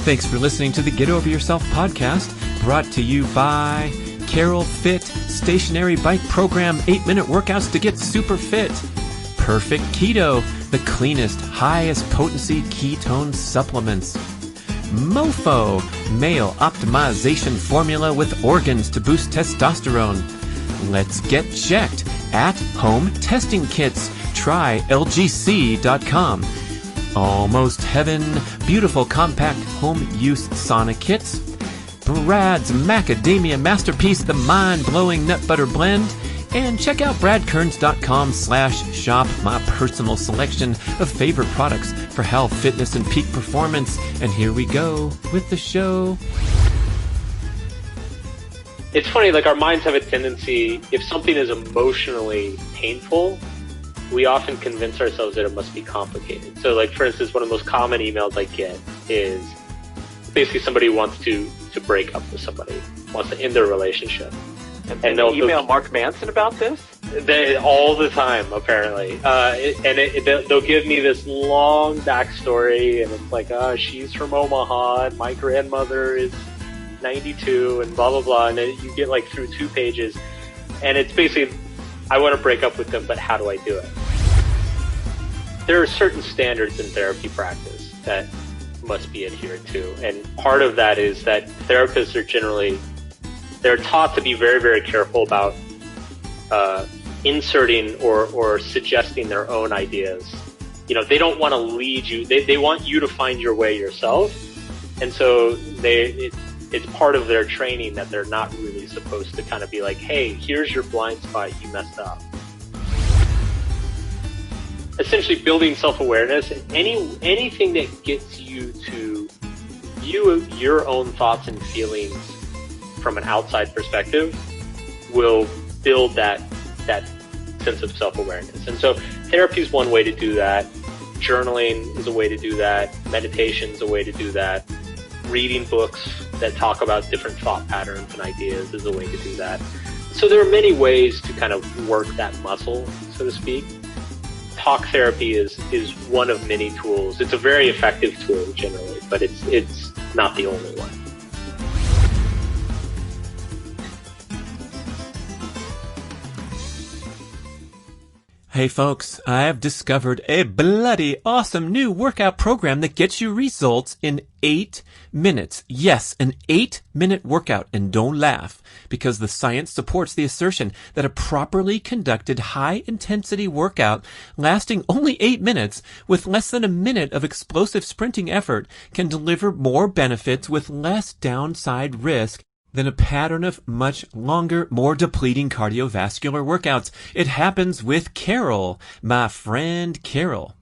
Thanks for listening to the Get Over Yourself podcast, brought to you by Carol Fit Stationary Bike Program, 8-minute workouts to get super fit. Perfect Keto, the cleanest, highest potency ketone supplements. Mofo, male optimization formula with organs to boost testosterone. Let's get checked. At-home testing kits. Try LGC.com. Almost Heaven, beautiful compact home use sauna kits. B.rad's macadamia masterpiece, the mind-blowing nut butter blend. And check out bradkearns.com/shop, my personal selection of favorite products for health, fitness, and peak performance. And here we go with the show. It's funny, like our minds have a tendency, if something is emotionally painful, we often convince ourselves that it must be complicated. So like, for instance, one of the most common emails I get is basically somebody wants to break up with somebody, wants to end their relationship. And they'll email Mark Manson about this? All the time, apparently. They'll give me this long backstory, and it's like, she's from Omaha, and my grandmother is 92, and blah, blah, blah. And you get like through 2 pages, and it's basically, I want to break up with them, but how do I do it? There are certain standards in therapy practice that must be adhered to. And part of that is that therapists are they're taught to be very, very careful about inserting or suggesting their own ideas. You know, they don't want to lead you. They want you to find your way yourself. And so it's part of their training that they're not really supposed to kind of be like, hey, here's your blind spot, you messed up. Essentially building self-awareness, anything that gets you to view your own thoughts and feelings from an outside perspective will build that sense of self-awareness. And so therapy is one way to do that. Journaling is a way to do that. Meditation is a way to do that. Reading books that talk about different thought patterns and ideas is a way to do that. So there are many ways to kind of work that muscle, so to speak. Talk therapy is one of many tools. It's a very effective tool generally, but it's not the only one. Hey folks, I've discovered a bloody awesome new workout program that gets you results in 8 minutes. Yes, an 8-minute workout. And don't laugh, because the science supports the assertion that a properly conducted high-intensity workout lasting only 8 minutes with less than a minute of explosive sprinting effort can deliver more benefits with less downside risk than a pattern of much longer, more depleting cardiovascular workouts. It happens with Carol, my friend Carol.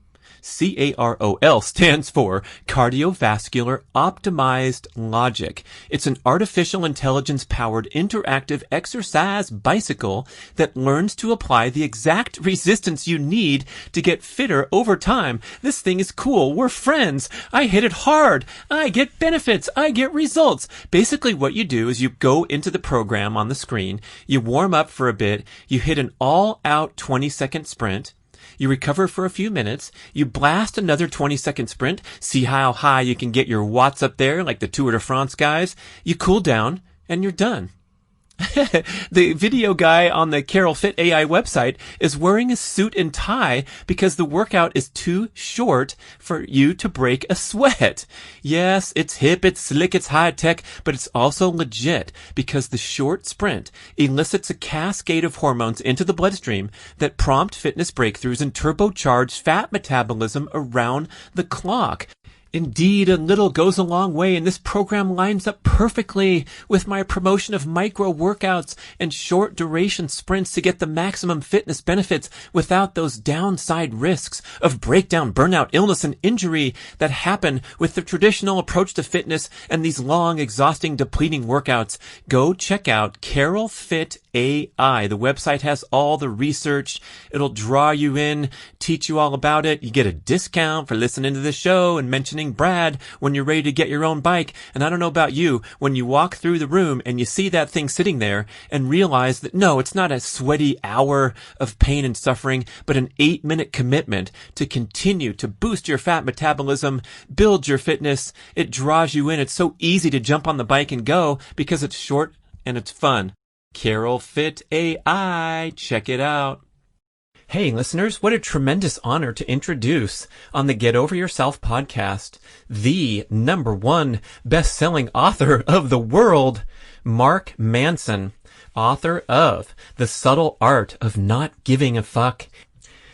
CAROL stands for Cardiovascular Optimized Logic. It's an artificial intelligence-powered interactive exercise bicycle that learns to apply the exact resistance you need to get fitter over time. This thing is cool. We're friends. I hit it hard. I get benefits. I get results. Basically, what you do is you go into the program on the screen, you warm up for a bit, you hit an all-out 20-second sprint, you recover for a few minutes, you blast another 20-second sprint, see how high you can get your watts up there like the Tour de France guys, you cool down, and you're done. The video guy on the Carol Fit AI website is wearing a suit and tie because the workout is too short for you to break a sweat. Yes, it's hip, it's slick, it's high tech, but it's also legit because the short sprint elicits a cascade of hormones into the bloodstream that prompt fitness breakthroughs and turbocharge fat metabolism around the clock. Indeed, a little goes a long way, and this program lines up perfectly with my promotion of micro workouts and short duration sprints to get the maximum fitness benefits without those downside risks of breakdown, burnout, illness, and injury that happen with the traditional approach to fitness and these long, exhausting, depleting workouts. Go check out carolfitai.com AI. The website has all the research. It'll draw you in, teach you all about it. You get a discount for listening to the show and mentioning B.rad when you're ready to get your own bike. And I don't know about you, when you walk through the room and you see that thing sitting there and realize that no, it's not a sweaty hour of pain and suffering, but an 8-minute commitment to continue to boost your fat metabolism, build your fitness. It draws you in. It's so easy to jump on the bike and go because it's short and it's fun. Carol Fit AI. Check it out. Hey, listeners, what a tremendous honor to introduce on the Get Over Yourself podcast, the #1 best-selling author of the world, Mark Manson, author of The Subtle Art of Not Giving a Fuck,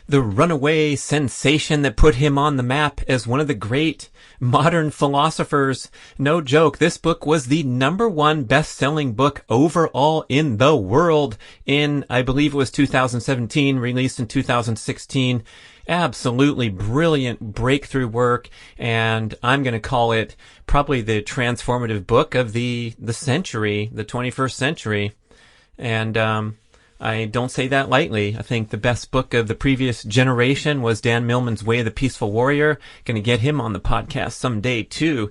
the runaway sensation that put him on the map as one of the great modern philosophers. No joke, this book was the #1 best-selling book overall in the world in, I believe it was 2017, released in 2016. Absolutely brilliant breakthrough work, and I'm going to call it probably the transformative book of the century, the 21st century. And I don't say that lightly. I think the best book of the previous generation was Dan Millman's Way of the Peaceful Warrior. Going to get him on the podcast someday too.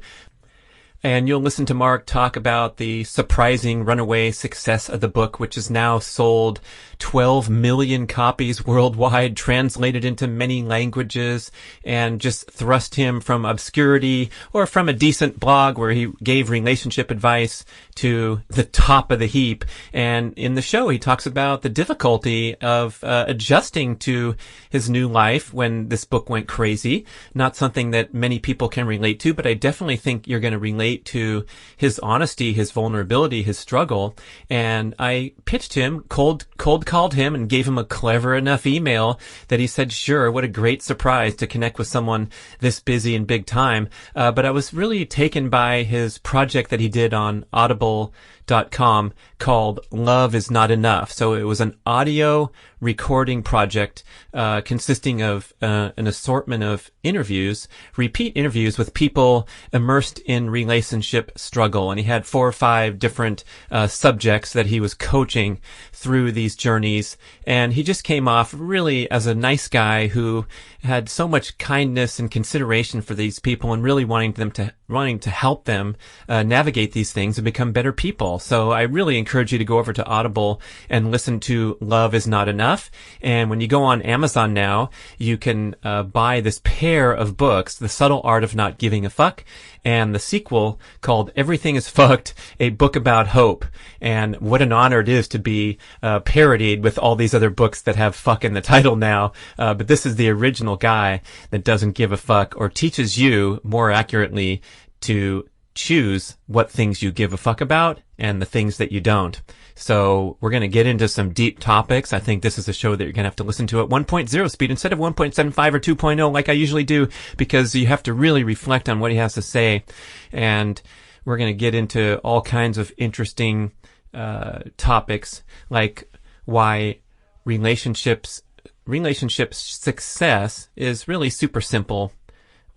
And you'll listen to Mark talk about the surprising runaway success of the book, which has now sold 12 million copies worldwide, translated into many languages, and just thrust him from obscurity or from a decent blog where he gave relationship advice to the top of the heap. And in the show, he talks about the difficulty of adjusting to his new life when this book went crazy. Not something that many people can relate to, but I definitely think you're going to relate to his honesty, his vulnerability, his struggle. And I pitched him, cold called him, and gave him a clever enough email that he said, sure, what a great surprise to connect with someone this busy and big time. But I was really taken by his project that he did on Audible.com called Love Is Not Enough. So it was an audio recording project consisting of an assortment of interviews, repeat interviews with people immersed in relationship struggle. And he had 4 or 5 different subjects that he was coaching through these journeys. And he just came off really as a nice guy who had so much kindness and consideration for these people and really wanting to help them navigate these things and become better people. So I really encourage you to go over to Audible and listen to Love Is Not Enough. And when you go on Amazon now, you can buy this pair of books, The Subtle Art of Not Giving a Fuck, and the sequel called Everything is Fucked, a book about hope. And what an honor it is to be parodied with all these other books that have fuck in the title now. But this is the original guy that doesn't give a fuck, or teaches you, more accurately, to choose what things you give a fuck about and the things that you don't. So we're going to get into some deep topics. I think this is a show that you're going to have to listen to at 1.0 speed instead of 1.75 or 2.0 like I usually do, because you have to really reflect on what he has to say. And we're going to get into all kinds of interesting topics, like why relationships success is really super simple,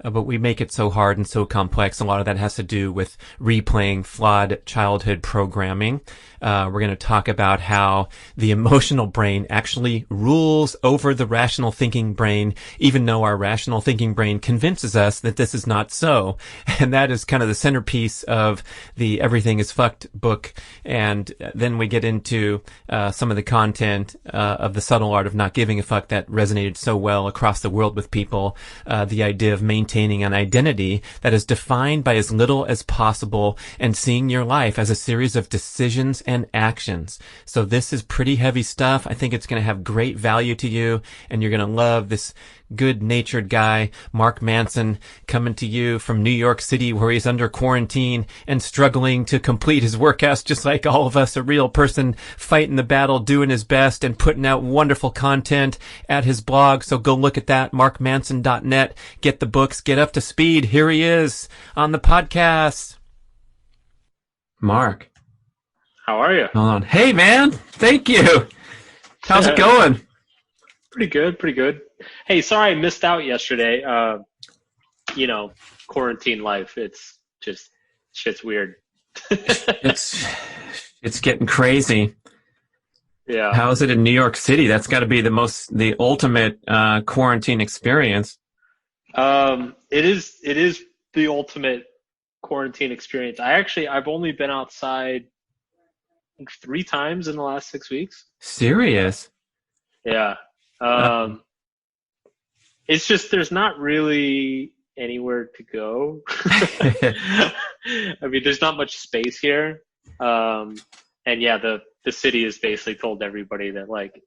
but we make it so hard and so complex. A lot of that has to do with replaying flawed childhood programming. We're going to talk about how the emotional brain actually rules over the rational thinking brain, even though our rational thinking brain convinces us that this is not so. And that is kind of the centerpiece of the Everything is Fucked book. And then we get into some of the content of The Subtle Art of Not Giving a Fuck that resonated so well across the world with people. The idea of maintaining an identity that is defined by as little as possible and seeing your life as a series of decisions and actions. So this is pretty heavy stuff. I think it's going to have great value to you, and you're going to love this good-natured guy, Mark Manson, coming to you from New York City, where he's under quarantine and struggling to complete his workouts just like all of us, a real person fighting the battle, doing his best, and putting out wonderful content at his blog. So go look at that, markmanson.net. Get the books, get up to speed. Here he is on the podcast. Mark. How are you? Hold on. Hey, man. Thank you. How's it going? Pretty good. Hey, sorry I missed out yesterday. Quarantine life. It's just, shit's weird. It's getting crazy. Yeah. How is it in New York City? That's got to be the ultimate quarantine experience. It is the ultimate quarantine experience. I've only been outside I think 3 times in the last 6 weeks. Serious? Yeah. Uh, It's just there's not really anywhere to go. I mean, there's not much space here. And yeah, the city has basically told everybody that like,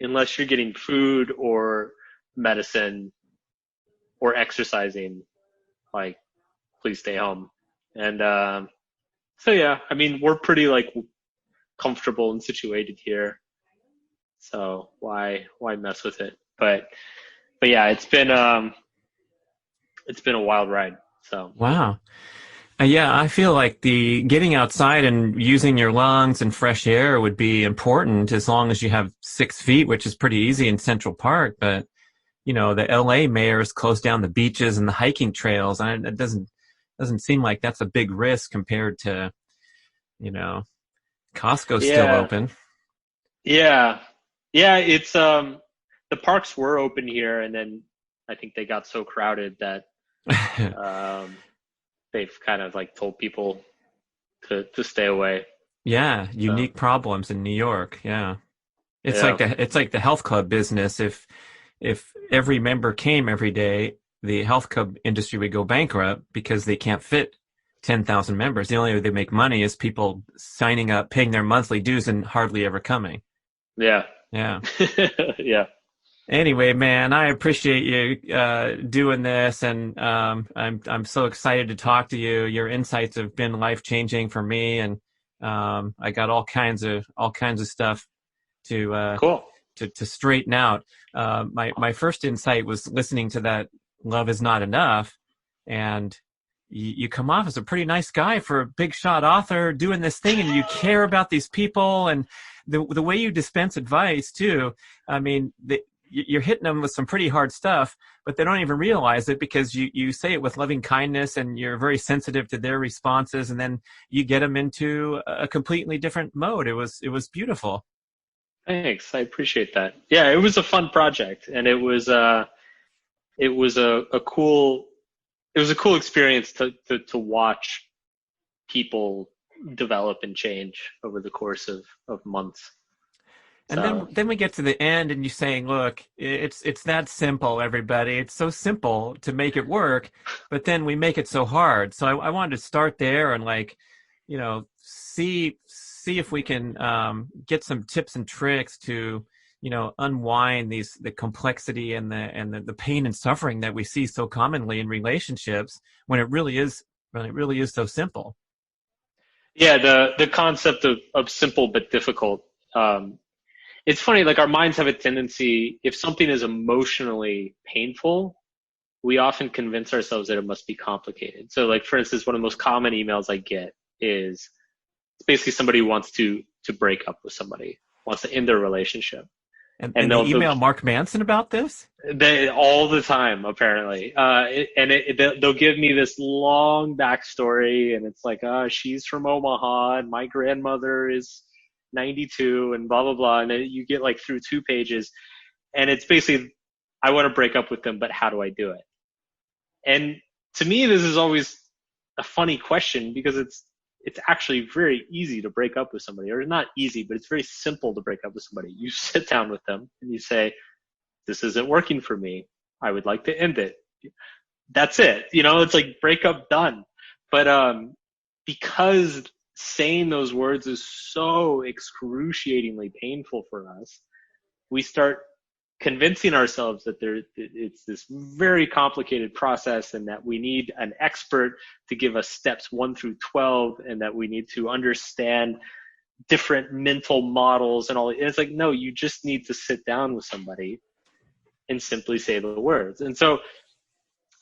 unless you're getting food or medicine or exercising, like, please stay home. And so yeah, I mean, we're pretty like comfortable and situated here. So why mess with it? But yeah, it's been a wild ride. So wow. Yeah, I feel like the getting outside and using your lungs and fresh air would be important as long as you have 6 feet, which is pretty easy in Central Park. But, the LA mayor has closed down the beaches and the hiking trails, and it doesn't seem like that's a big risk compared to, Costco's still yeah, open. yeah, it's the parks were open here, and then I think they got so crowded that they've kind of like told people to stay away. Yeah, So, unique problems in New York. Yeah. It's yeah. like the health club business. If every member came every day, the health club industry would go bankrupt because they can't fit 10,000 members. The only way they make money is people signing up, paying their monthly dues, and hardly ever coming. Yeah. Yeah. Yeah. Anyway, man, I appreciate you doing this, and I'm so excited to talk to you. Your insights have been life-changing for me, and I got all kinds of stuff to Cool. to straighten out. My first insight was listening to that "Love Is Not Enough," and you come off as a pretty nice guy for a big shot author doing this thing, and you care about these people, and the way you dispense advice too. I mean, you're hitting them with some pretty hard stuff, but they don't even realize it because you say it with loving kindness, and you're very sensitive to their responses, and then you get them into a completely different mode. It was beautiful. Thanks. I appreciate that. Yeah, it was a fun project, and it was a cool experience to watch people develop and change over the course of months. And then we get to the end, and you're saying, look, it's that simple, everybody. It's so simple to make it work, but then we make it so hard. So I wanted to start there and see if we can get some tips and tricks to unwind the complexity and the pain and suffering that we see so commonly in relationships when it really is so simple. Yeah, the concept of simple but difficult. It's funny, like our minds have a tendency, if something is emotionally painful, we often convince ourselves that it must be complicated. So like, for instance, one of the most common emails I get is it's basically somebody who wants to break up with somebody, wants to end their relationship. And they email Mark Manson about this? They all the time, apparently. They'll give me this long backstory, and it's like, she's from Omaha, and my grandmother is 92, and blah, blah, blah. And then you get like through 2 pages, and it's basically, I want to break up with them, but how do I do it? And to me, this is always a funny question because it's actually very easy to break up with somebody, or not easy, but it's very simple to break up with somebody. You sit down with them and you say, this isn't working for me. I would like to end it. That's it. It's like breakup done. But because saying those words is so excruciatingly painful for us, we start convincing ourselves that it's this very complicated process, and that we need an expert to give us steps 1 through 12, and that we need to understand different mental models and all. And it's like, no, you just need to sit down with somebody and simply say the words. And so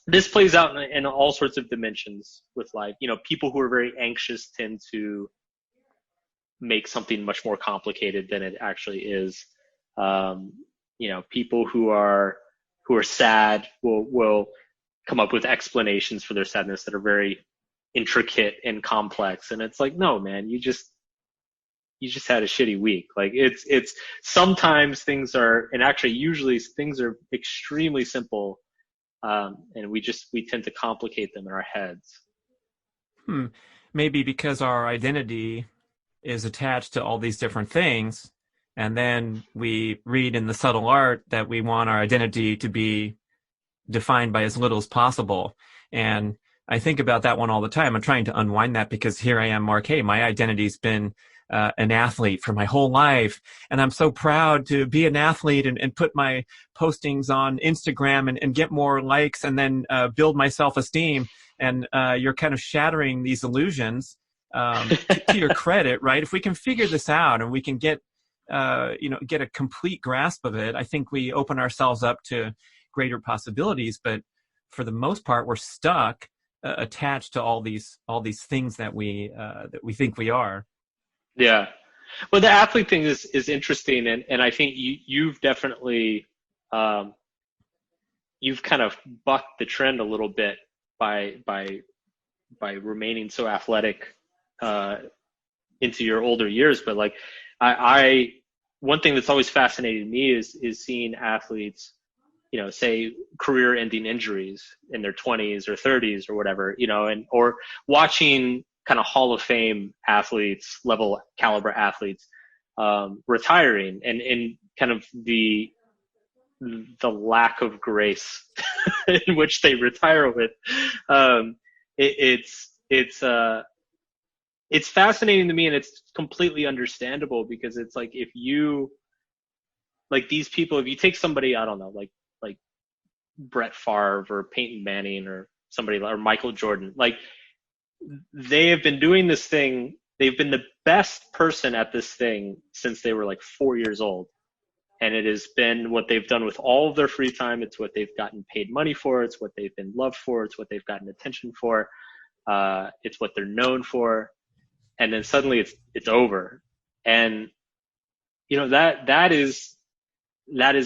this plays out in all sorts of dimensions with life. People who are very anxious tend to make something much more complicated than it actually is. People who are sad will come up with explanations for their sadness that are very intricate and complex. And it's like, no, man, you you just had a shitty week. Like it's sometimes things are, and actually usually things are extremely simple. And we tend to complicate them in our heads. Maybe because our identity is attached to all these different things. And then we read in the subtle art that we want our identity to be defined by as little as possible. And I think about that one all the time. I'm trying to unwind that because here I am, Mark. Hey, my identity's been an athlete for my whole life. And I'm so proud to be an athlete and put my postings on Instagram and get more likes and then build my self-esteem. And you're kind of shattering these illusions to your credit, right? If we can figure this out and we can get a complete grasp of it, I think we open ourselves up to greater possibilities. But for the most part, we're stuck attached to all these things that we think we are. Yeah. Well, the athlete thing is interesting. And I think you've definitely, you've kind of bucked the trend a little bit by remaining so athletic, into your older years. But like, one thing that's always fascinated me is seeing athletes, say career-ending injuries in their 20s or 30s or whatever, or watching kind of Hall of Fame athletes, level caliber athletes, retiring and kind of the lack of grace in which they retire with. It's fascinating to me, and it's completely understandable, because it's like, if you, like these people, if you take somebody, I don't know, like Brett Favre or Peyton Manning or somebody, or Michael Jordan, like they have been doing this thing. They've been the best person at this thing since they were like 4 years old. And it has been what they've done with all of their free time. It's what they've gotten paid money for. It's what they've been loved for. It's what they've gotten attention for. It's what they're known for. And then suddenly it's over. And, that is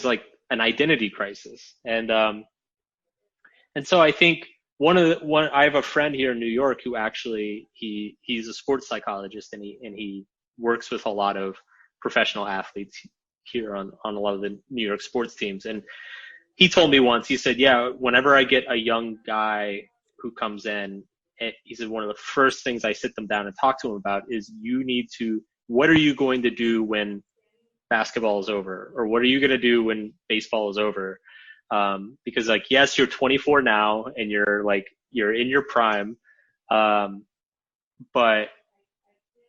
like an identity crisis. And so I think I have a friend here in New York who actually, he's a sports psychologist, and he works with a lot of professional athletes here on a lot of the New York sports teams. And he told me once, he said, yeah, whenever I get a young guy who comes in, he said, one of the first things I sit them down and talk to him about is, what are you going to do when basketball is over? Or what are you going to do when baseball is over? Because like, yes, you're 24 now and you're in your prime. But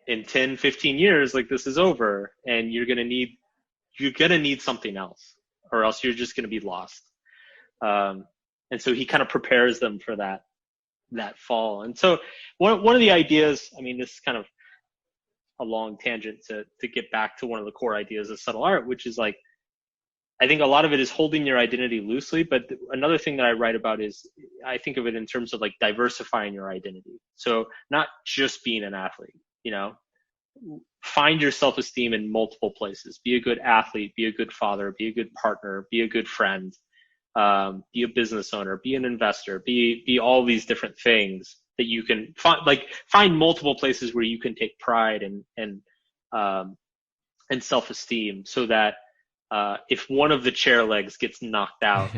in 10, 15 years, like, this is over, and you're going to need something else, or else you're just going to be lost. And so he kind of prepares them for that fall. And so one of the ideas, I mean, this is kind of a long tangent to get back to one of the core ideas of subtle art, which is like, I think a lot of it is holding your identity loosely. But another thing that I write about is, I think of it in terms of like diversifying your identity. So not just being an athlete, find your self-esteem in multiple places. Be a good athlete, be a good father, be a good partner, be a good friend, be a business owner, be an investor, be all these different things that you can find multiple places where you can take pride and self-esteem, so that if one of the chair legs gets knocked out,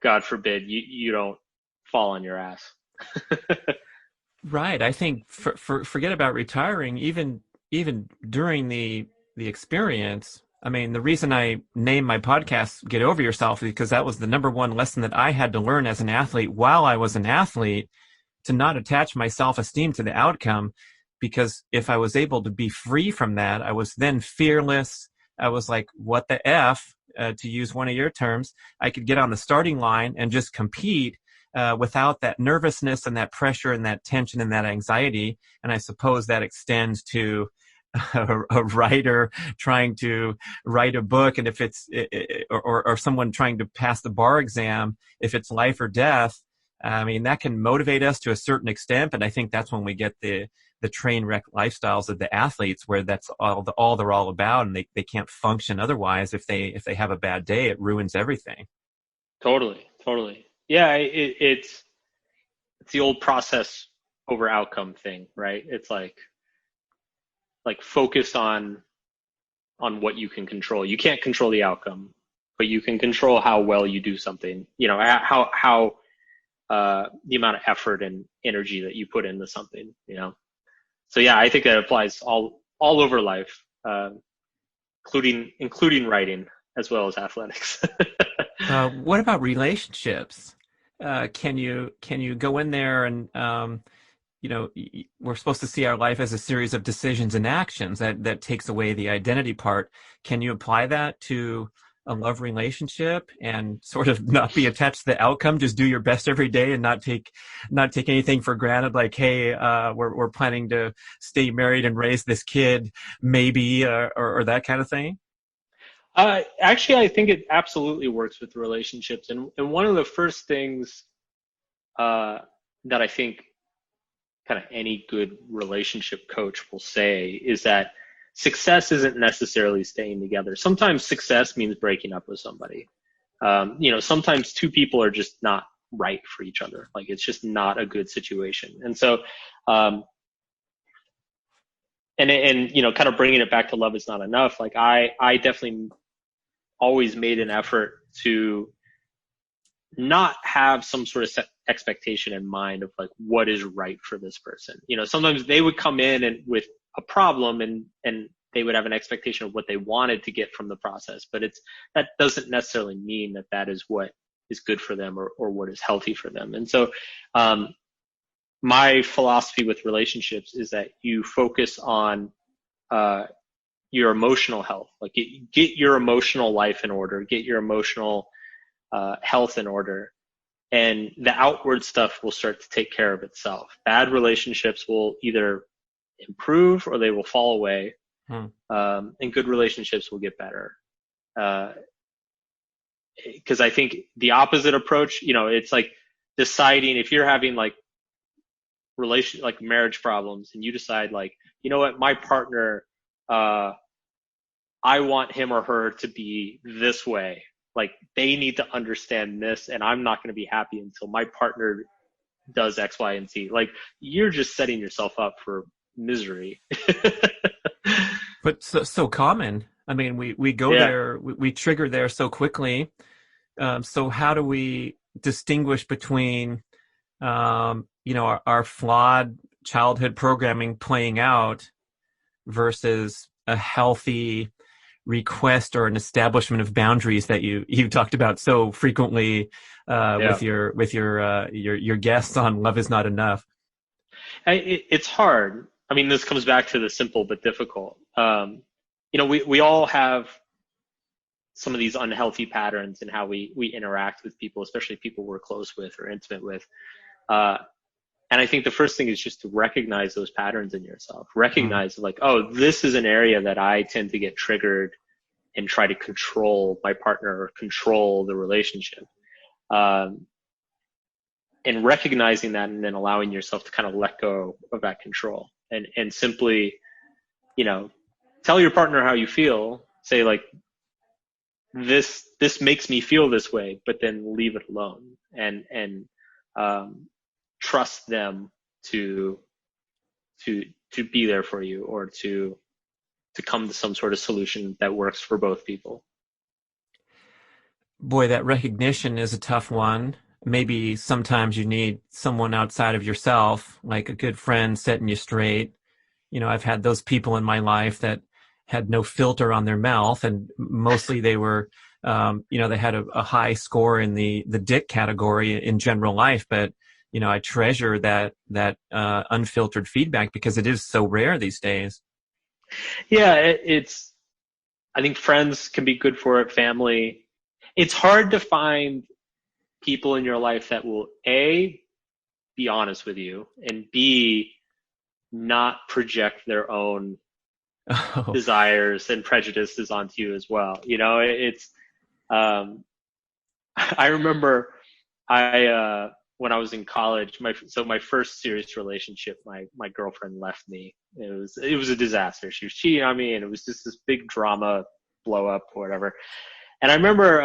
God forbid, you don't fall on your ass. Right. I think forget about retiring, even during the experience. I mean, the reason I named my podcast Get Over Yourself is because that was the number one lesson that I had to learn as an athlete while I was an athlete, to not attach my self-esteem to the outcome. Because if I was able to be free from that, I was then fearless. I was like, what the F, to use one of your terms. I could get on the starting line and just compete without that nervousness and that pressure and that tension and that anxiety. And I suppose that extends to a writer trying to write a book, and if it's or someone trying to pass the bar exam, if it's life or death, I mean, that can motivate us to a certain extent. But I think that's when we get the train wreck lifestyles of the athletes, where that's all they're all about, and they can't function otherwise. If they have a bad day, it ruins everything. Totally. Yeah, it's the old process over outcome thing, right? It's like like focus on what you can control. You can't control the outcome, but you can control how well you do something. You know, how the amount of effort and energy that you put into something. You know, so yeah, I think that applies all over life, including writing as well as athletics. What about relationships? Can you go in there and you know, we're supposed to see our life as a series of decisions and actions that takes away the identity part. Can you apply that to a love relationship and sort of not be attached to the outcome? Just do your best every day and not take anything for granted. Like, hey, we're planning to stay married and raise this kid, maybe, or that kind of thing. Actually, I think it absolutely works with relationships. And one of the first things that I think kind of any good relationship coach will say is that success isn't necessarily staying together. Sometimes success means breaking up with somebody. You know, sometimes two people are just not right for each other. Like, it's just not a good situation. And so, and you know, kind of bringing it back to love is not enough. Like, I definitely always made an effort to not have some sort of expectation in mind of like what is right for this person. You know, sometimes they would come in and with a problem and they would have an expectation of what they wanted to get from the process, but that doesn't necessarily mean that is what is good for them or what is healthy for them. And so my philosophy with relationships is that you focus on your emotional health. Like, get your emotional life in order, get your emotional health in order, and the outward stuff will start to take care of itself. Bad relationships will either improve or they will fall away, and good relationships will get better. Because I think the opposite approach, you know, it's like deciding if you're having like marriage problems, and you decide like, you know what, my partner, I want him or her to be this way. Like, they need to understand this, and I'm not going to be happy until my partner does X, Y, and Z. Like, you're just setting yourself up for misery. But so common. I mean, we go there, we trigger there so quickly. So how do we distinguish between, you know, our flawed childhood programming playing out versus a healthy request or an establishment of boundaries that you talked about so frequently with your guests on Love Is Not Enough? It's hard. I mean, this comes back to the simple but difficult. You know, we all have some of these unhealthy patterns in how we interact with people, especially people we're close with or intimate with. And I think the first thing is just to recognize those patterns in yourself. Recognize like, oh, this is an area that I tend to get triggered and try to control my partner or control the relationship. And recognizing that, and then allowing yourself to kind of let go of that control and simply, you know, tell your partner how you feel. Say like, this makes me feel this way, but then leave it alone and trust them to be there for you, or to come to some sort of solution that works for both people. Boy, that recognition is a tough one. Maybe sometimes you need someone outside of yourself, like a good friend setting you straight. You know, I've had those people in my life that had no filter on their mouth, and mostly they were, you know, they had a high score in the dick category in general life, but you know, I treasure that unfiltered feedback because it is so rare these days. Yeah, I think friends can be good for it, family. It's hard to find people in your life that will A, be honest with you, and B, not project their own desires and prejudices onto you as well. You know, it's, I remember when I was in college, my first serious relationship, my girlfriend left me. It was a disaster. She was cheating on me, and it was just this big drama blow up or whatever. And I remember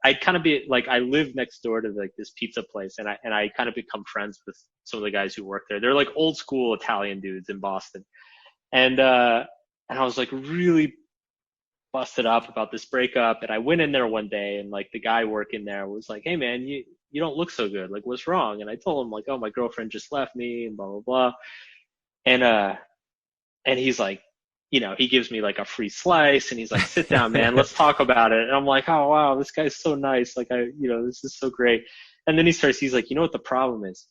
I'd kind of be like, I lived next door to like this pizza place, and I kind of become friends with some of the guys who work there. They're like old school Italian dudes in Boston. And And I was like really busted up about this breakup. And I went in there one day, and like the guy working there was like, "Hey man, you don't look so good. Like, what's wrong?" And I told him like, "Oh, my girlfriend just left me and blah, blah, blah." And he's like, he gives me like a free slice, and he's like, "Sit down, man. Let's talk about it." And I'm like, "Oh, wow, this guy's so nice. Like, this is so great." And then he's like, "You know what the problem is?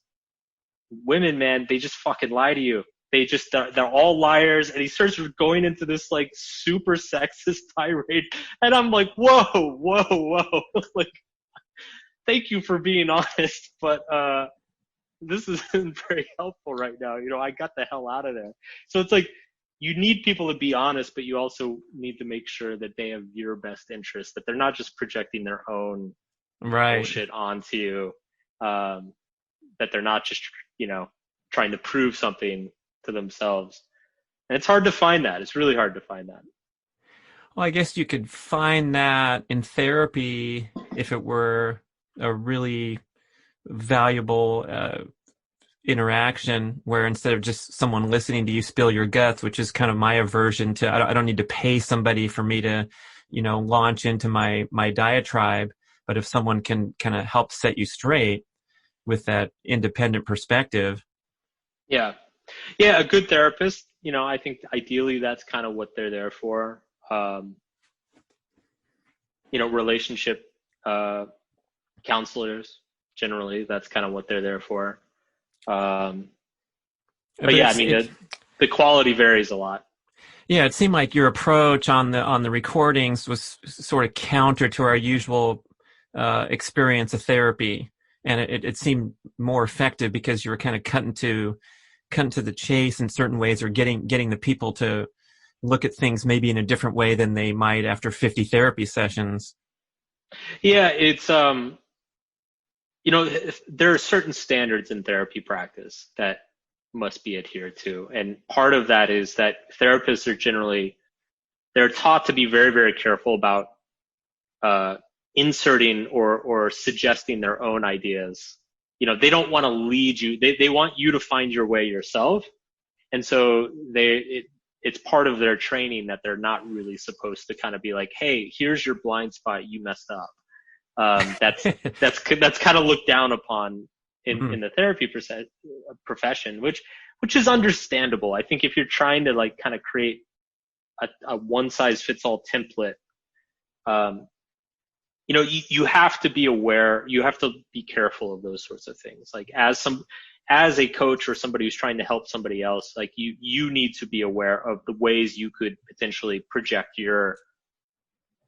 Women, man, they just fucking lie to you. They're all liars." And he starts going into this like super sexist tirade. And I'm like, whoa. Like, thank you for being honest, but, this isn't very helpful right now. I got the hell out of there. So it's like, you need people to be honest, but you also need to make sure that they have your best interest, that they're not just projecting their own bullshit onto you, that they're not just, trying to prove something to themselves. And it's hard to find that. It's really hard to find that. Well, I guess you could find that in therapy if it were a really valuable interaction where instead of just someone listening to you spill your guts, which is kind of my aversion to, I don't need to pay somebody for me to, launch into my diatribe. But if someone can kind of help set you straight with that independent perspective. Yeah, a good therapist, I think ideally that's kind of what they're there for. Relationship counselors, generally, that's kind of what they're there for. But yeah, the quality varies a lot. Yeah, it seemed like your approach on the recordings was sort of counter to our usual experience of therapy, and it seemed more effective because you were kind of cutting to the chase in certain ways, or getting the people to look at things maybe in a different way than they might after 50 therapy sessions. Yeah, it's there are certain standards in therapy practice that must be adhered to. And part of that is that therapists are they're taught to be very, very careful about inserting or suggesting their own ideas. They don't want to lead you. They want you to find your way yourself. And so it's part of their training that they're not really supposed to kind of be like, "Hey, here's your blind spot. You messed up." That's kind of looked down upon in the therapy profession, which is understandable. I think if you're trying to like kind of create a one size fits all template, you have to be aware. You have to be careful of those sorts of things. Like as a coach or somebody who's trying to help somebody else, like you need to be aware of the ways you could potentially project your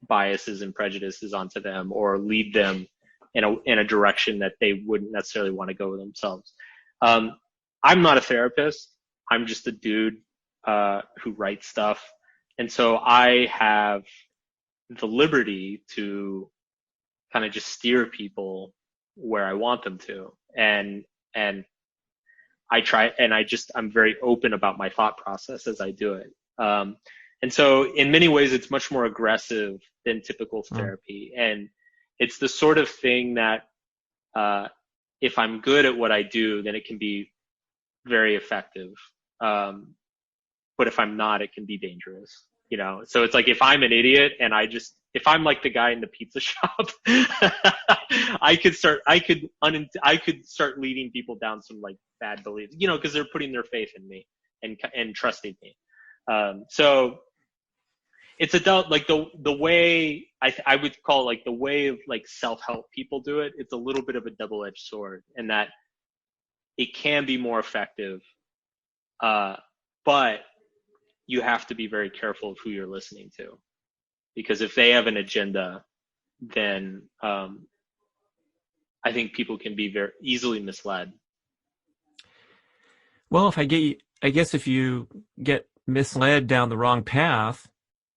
biases and prejudices onto them, or lead them in a direction that they wouldn't necessarily want to go themselves. I'm not a therapist. I'm just a dude who writes stuff. And so I have the liberty to kind of just steer people where I want them to. And I try, and I'm very open about my thought process as I do it. And so in many ways, it's much more aggressive than typical therapy. And it's the sort of thing that if I'm good at what I do, then it can be very effective. But if I'm not, it can be dangerous. So it's like if I'm an idiot and if I'm like the guy in the pizza shop, I could start leading people down some like bad beliefs, because they're putting their faith in me and trusting me. So it's like the way I would call like the way of like self-help people do it. It's a little bit of a double-edged sword, in that it can be more effective, but you have to be very careful of who you're listening to, because if they have an agenda, then I think people can be very easily misled. Well, I guess if you get misled down the wrong path,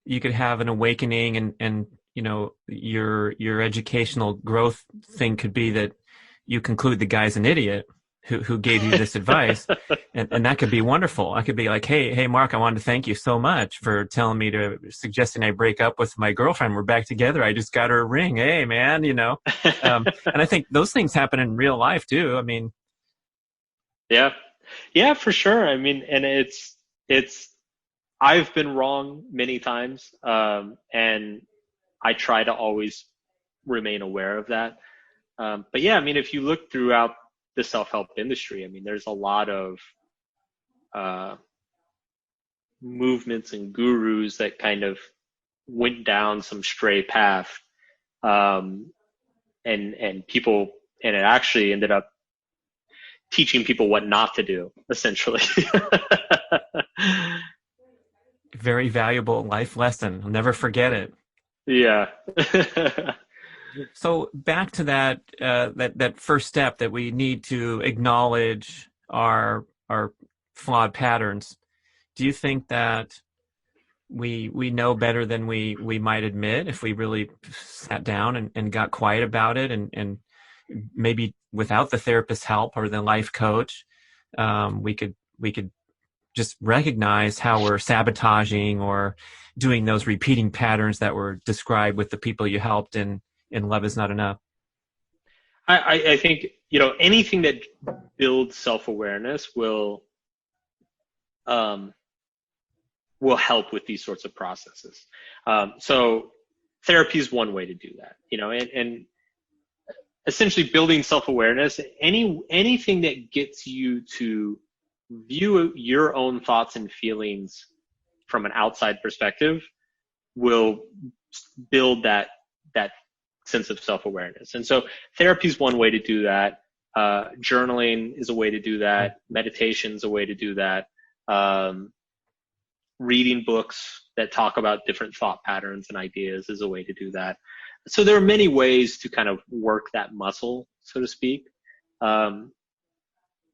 you could have an awakening, and your educational growth thing could be that you conclude the guy's an idiot who gave you this advice, and that could be wonderful. I could be like, hey, Mark, I wanted to thank you so much for suggesting I break up with my girlfriend. We're back together. I just got her a ring. Hey, man, and I think those things happen in real life too. I mean, yeah, for sure. I mean, and it's I've been wrong many times, and I try to always remain aware of that. But yeah, I mean, if you look throughout the self-help industry, I mean, there's a lot of movements and gurus that kind of went down some stray path, and people, and it actually ended up teaching people what not to do, essentially. Very valuable life lesson. I'll never forget it. Yeah. So back to that that first step, that we need to acknowledge our flawed patterns. Do you think that we know better than we might admit if we really sat down and got quiet about it, and maybe without the therapist's help or the life coach, we could just recognize how we're sabotaging or doing those repeating patterns that were described with the people you helped in Love Is Not Enough? I think, anything that builds self-awareness will help with these sorts of processes. So therapy is one way to do that, and essentially building self-awareness, anything that gets you to view your own thoughts and feelings from an outside perspective will build that sense of self-awareness. And so therapy is one way to do that. Journaling is a way to do that. Meditation is a way to do that. Reading books that talk about different thought patterns and ideas is a way to do that. So there are many ways to kind of work that muscle, so to speak.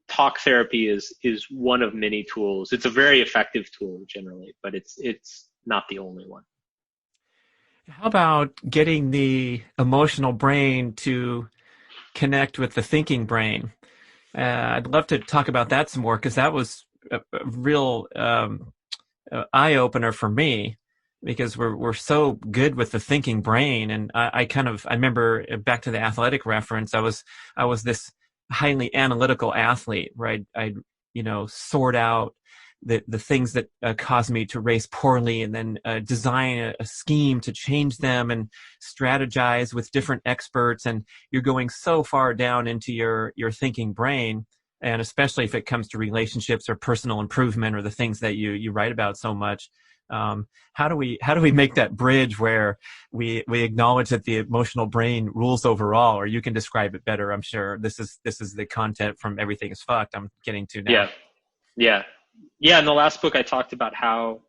Talk therapy is one of many tools. It's a very effective tool generally, but it's not the only one. How about getting the emotional brain to connect with the thinking brain? I'd love to talk about that some more, because that was a real eye opener for me, because we're so good with the thinking brain. And I remember, back to the athletic reference, I was this highly analytical athlete, where I'd sort out the things that caused me to race poorly, and then design a scheme to change them, and strategize with different experts. And you're going so far down into your thinking brain, and especially if it comes to relationships or personal improvement or the things that you write about so much. How do we make that bridge where we acknowledge that the emotional brain rules overall? Or you can describe it better, I'm sure. This is the content from Everything Is Fucked I'm getting to now. Yeah. In the last book, I talked about how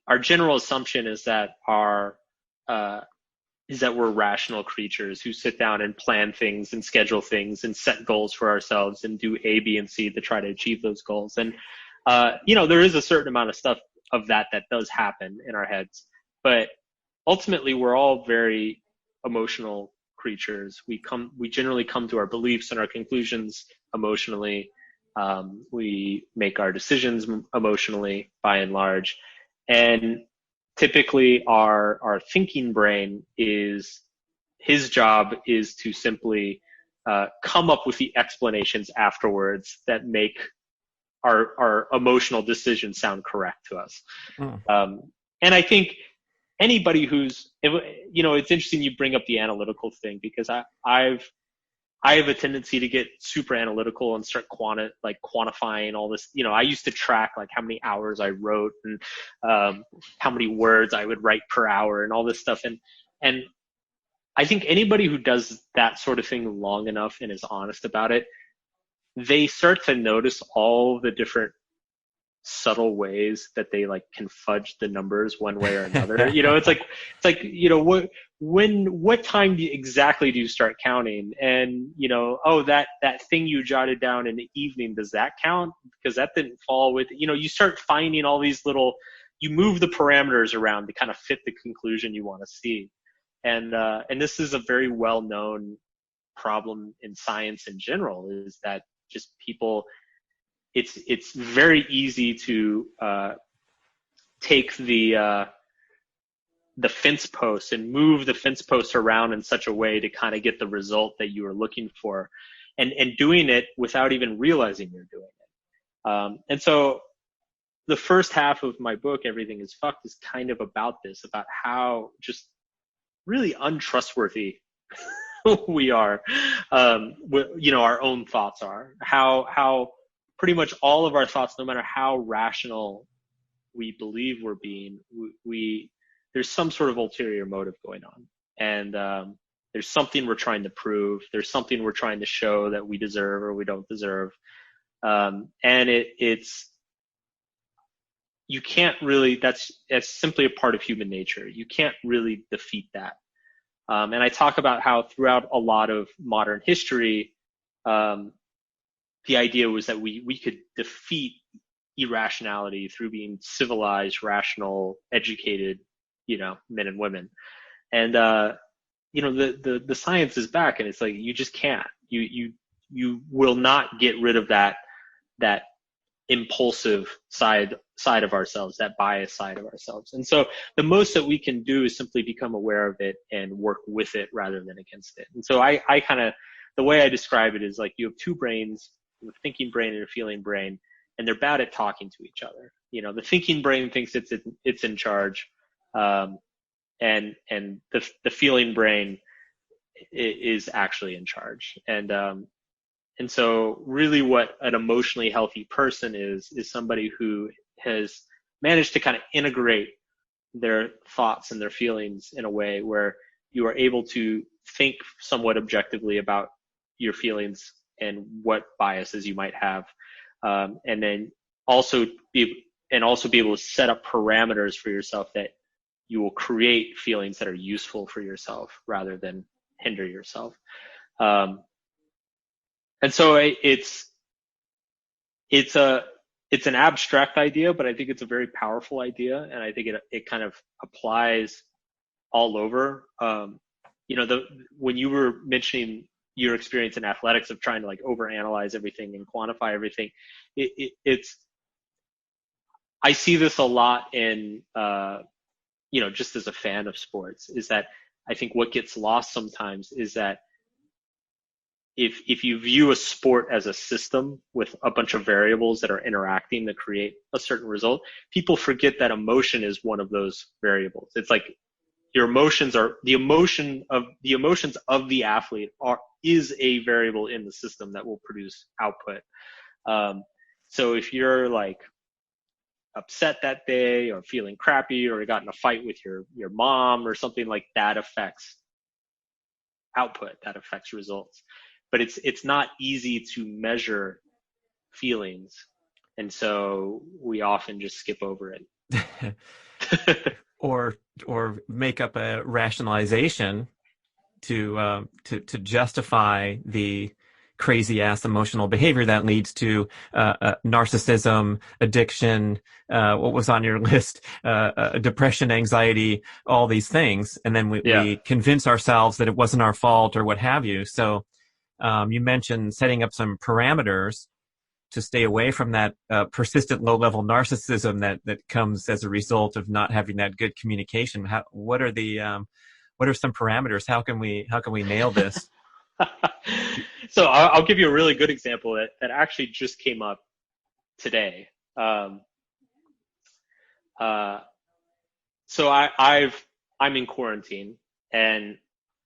our general assumption is that we're rational creatures who sit down and plan things and schedule things and set goals for ourselves and do A, B, and C to try to achieve those goals. And there is a certain amount of stuff of that does happen in our heads, but ultimately we're all very emotional creatures. We generally come to our beliefs and our conclusions emotionally. We make our decisions emotionally, by and large, and typically our thinking brain, his job is to simply come up with the explanations afterwards that make our emotional decisions sound correct to us. And I think anybody who's, it's interesting you bring up the analytical thing, because I have a tendency to get super analytical and start quantifying all this. I used to track like how many hours I wrote and how many words I would write per hour and all this stuff. And I think anybody who does that sort of thing long enough and is honest about it, they start to notice all the different subtle ways that they can fudge the numbers one way or another. What time exactly do you start counting? And that thing you jotted down in the evening, does that count? Because that didn't fall with, you start finding all these you move the parameters around to kind of fit the conclusion you want to see. And this is a very well-known problem in science in general, is that just people, it's very easy to take the fence posts and move the fence posts around in such a way to kind of get the result that you are looking for, and doing it without even realizing you're doing it. And so the first half of my book, Everything is Fucked, is kind of about this, about how just really untrustworthy we are, our own thoughts are, how pretty much all of our thoughts, no matter how rational we believe we're being, there's some sort of ulterior motive going on. And there's something we're trying to prove. There's something we're trying to show that we deserve or we don't deserve. And it's, you can't really, that's simply a part of human nature. You can't really defeat that. And I talk about how throughout a lot of modern history, the idea was that we could defeat irrationality through being civilized, rational, educated, men and women. And, the science is back, and it's like, you just can't, you will not get rid of that impulsive side of ourselves, that bias side of ourselves. And so the most that we can do is simply become aware of it and work with it rather than against it. And so I kind of, the way I describe it is like, you have two brains, a thinking brain and a feeling brain, and they're bad at talking to each other. The thinking brain thinks it's in charge. And the feeling brain is actually in charge. And so really what an emotionally healthy person is somebody who has managed to kind of integrate their thoughts and their feelings in a way where you are able to think somewhat objectively about your feelings and what biases you might have. And then also be able to set up parameters for yourself that you will create feelings that are useful for yourself rather than hinder yourself. And so it's an abstract idea, but I think it's a very powerful idea, and I think it kind of applies all over. When you were mentioning your experience in athletics of trying to like overanalyze everything and quantify everything, I see this a lot in just as a fan of sports, is that I think what gets lost sometimes is that if you view a sport as a system with a bunch of variables that are interacting to create a certain result, people forget that emotion is one of those variables. It's like your emotions are the emotions of the athlete is a variable in the system that will produce output. So if you're like upset that day or feeling crappy or you got in a fight with your mom or something, like that affects output, that affects results. But it's not easy to measure feelings, and so we often just skip over it. or make up a rationalization to justify the crazy ass emotional behavior that leads to narcissism, addiction, what was on your list, depression, anxiety, all these things, and then we convince ourselves that it wasn't our fault or what have you. So you mentioned setting up some parameters to stay away from that persistent low-level narcissism that comes as a result of not having that good communication. What are some parameters? How can we nail this? So I'll give you a really good example that actually just came up today. So I'm in quarantine, and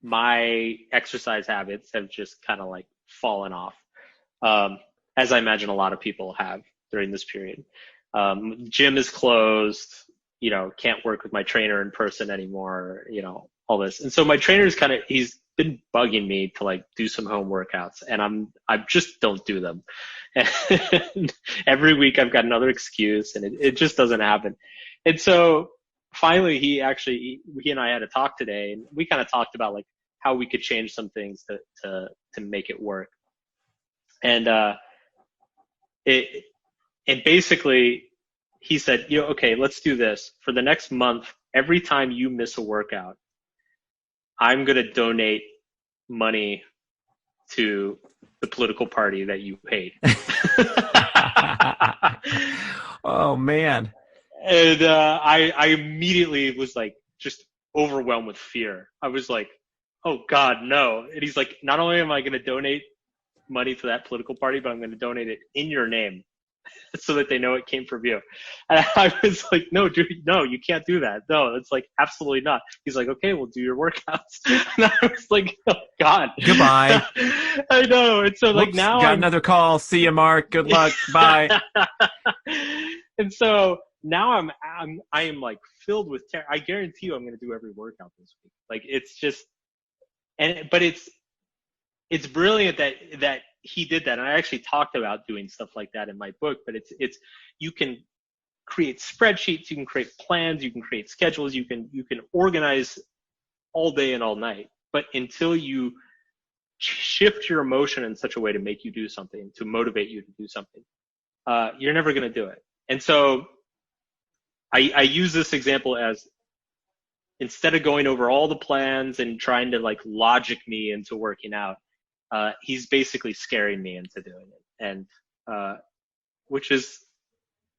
my exercise habits have just kind of like fallen off, as I imagine a lot of people have during this period. Gym is closed, can't work with my trainer in person anymore, all this. And so my trainer's he's been bugging me to like do some home workouts, and I just don't do them. And every week I've got another excuse, and it just doesn't happen. And so finally he and I had a talk today, and we kind of talked about like how we could change some things to make it work. And basically he said, okay, let's do this. For the next month, every time you miss a workout, I'm going to donate money to the political party that you hate. Oh man. And I immediately was like just overwhelmed with fear. I was like, oh God, no. And he's like, not only am I going to donate money to that political party, but I'm going to donate it in your name. so that they know it came from you. And I was like, no, dude, no, you can't do that. No, it's like, absolutely not. He's like, okay, we'll do your workouts. And I was like, oh God. Goodbye. I know. And so like Whoops, now got another call. See you, Mark. Good luck. Bye. And so now I am like filled with terror. I guarantee you I'm going to do every workout this week. Like it's just, but it's brilliant that he did that. And I actually talked about doing stuff like that in my book, but it's, you can create spreadsheets, you can create plans, you can create schedules, you can organize all day and all night. But until you shift your emotion in such a way to make you do something, to motivate you to do something, you're never going to do it. And so I use this example as, instead of going over all the plans and trying to like logic me into working out, he's basically scaring me into doing it, and which is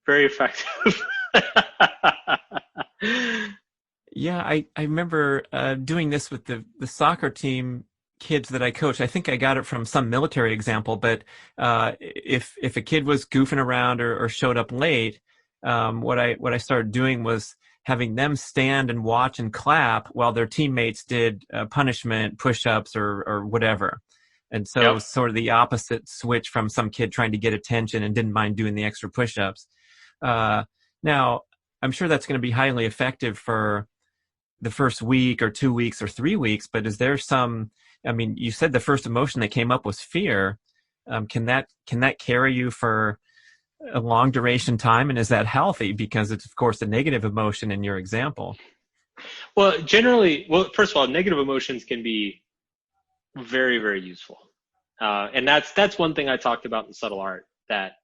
very effective. Yeah, I remember doing this with the soccer team kids that I coach. I think I got it from some military example, but if a kid was goofing around or showed up late, what I started doing was having them stand and watch and clap while their teammates did punishment, push-ups, or whatever. And so Yep. sort of the opposite switch from some kid trying to get attention and didn't mind doing the extra push-ups. Now, I'm sure that's going to be highly effective for the first week or 2 weeks or 3 weeks, but is there some, I mean, you said the first emotion that came up was fear. Can that carry you for a long duration time? And is that healthy? Because it's, of course, a negative emotion in your example. Well, generally, first of all, negative emotions can be very, very useful. And that's one thing I talked about in Subtle Art that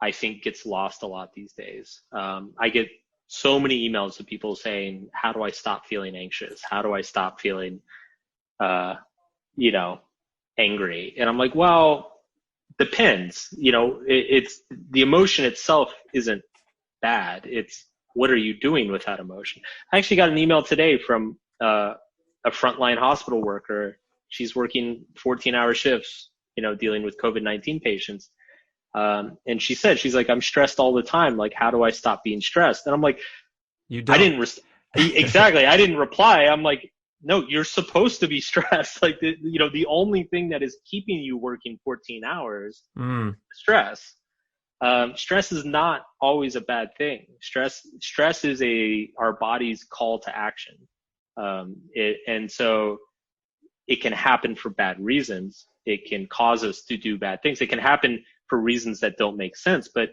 I think gets lost a lot these days. I get so many emails of people saying, how do I stop feeling anxious? How do I stop feeling, angry? And I'm like, well, depends. It's the emotion itself isn't bad. It's what are you doing with that emotion? I actually got an email today from a frontline hospital worker. She's working 14-hour shifts, dealing with COVID-19 patients. And she's like, I'm stressed all the time. Like, how do I stop being stressed? And I'm like, You don't. Exactly. I didn't reply. I'm like, no, you're supposed to be stressed. Like, the only thing that is keeping you working 14 hours, stress. Stress is not always a bad thing. Stress is our body's call to action. And so it can happen for bad reasons. It can cause us to do bad things. It can happen for reasons that don't make sense. But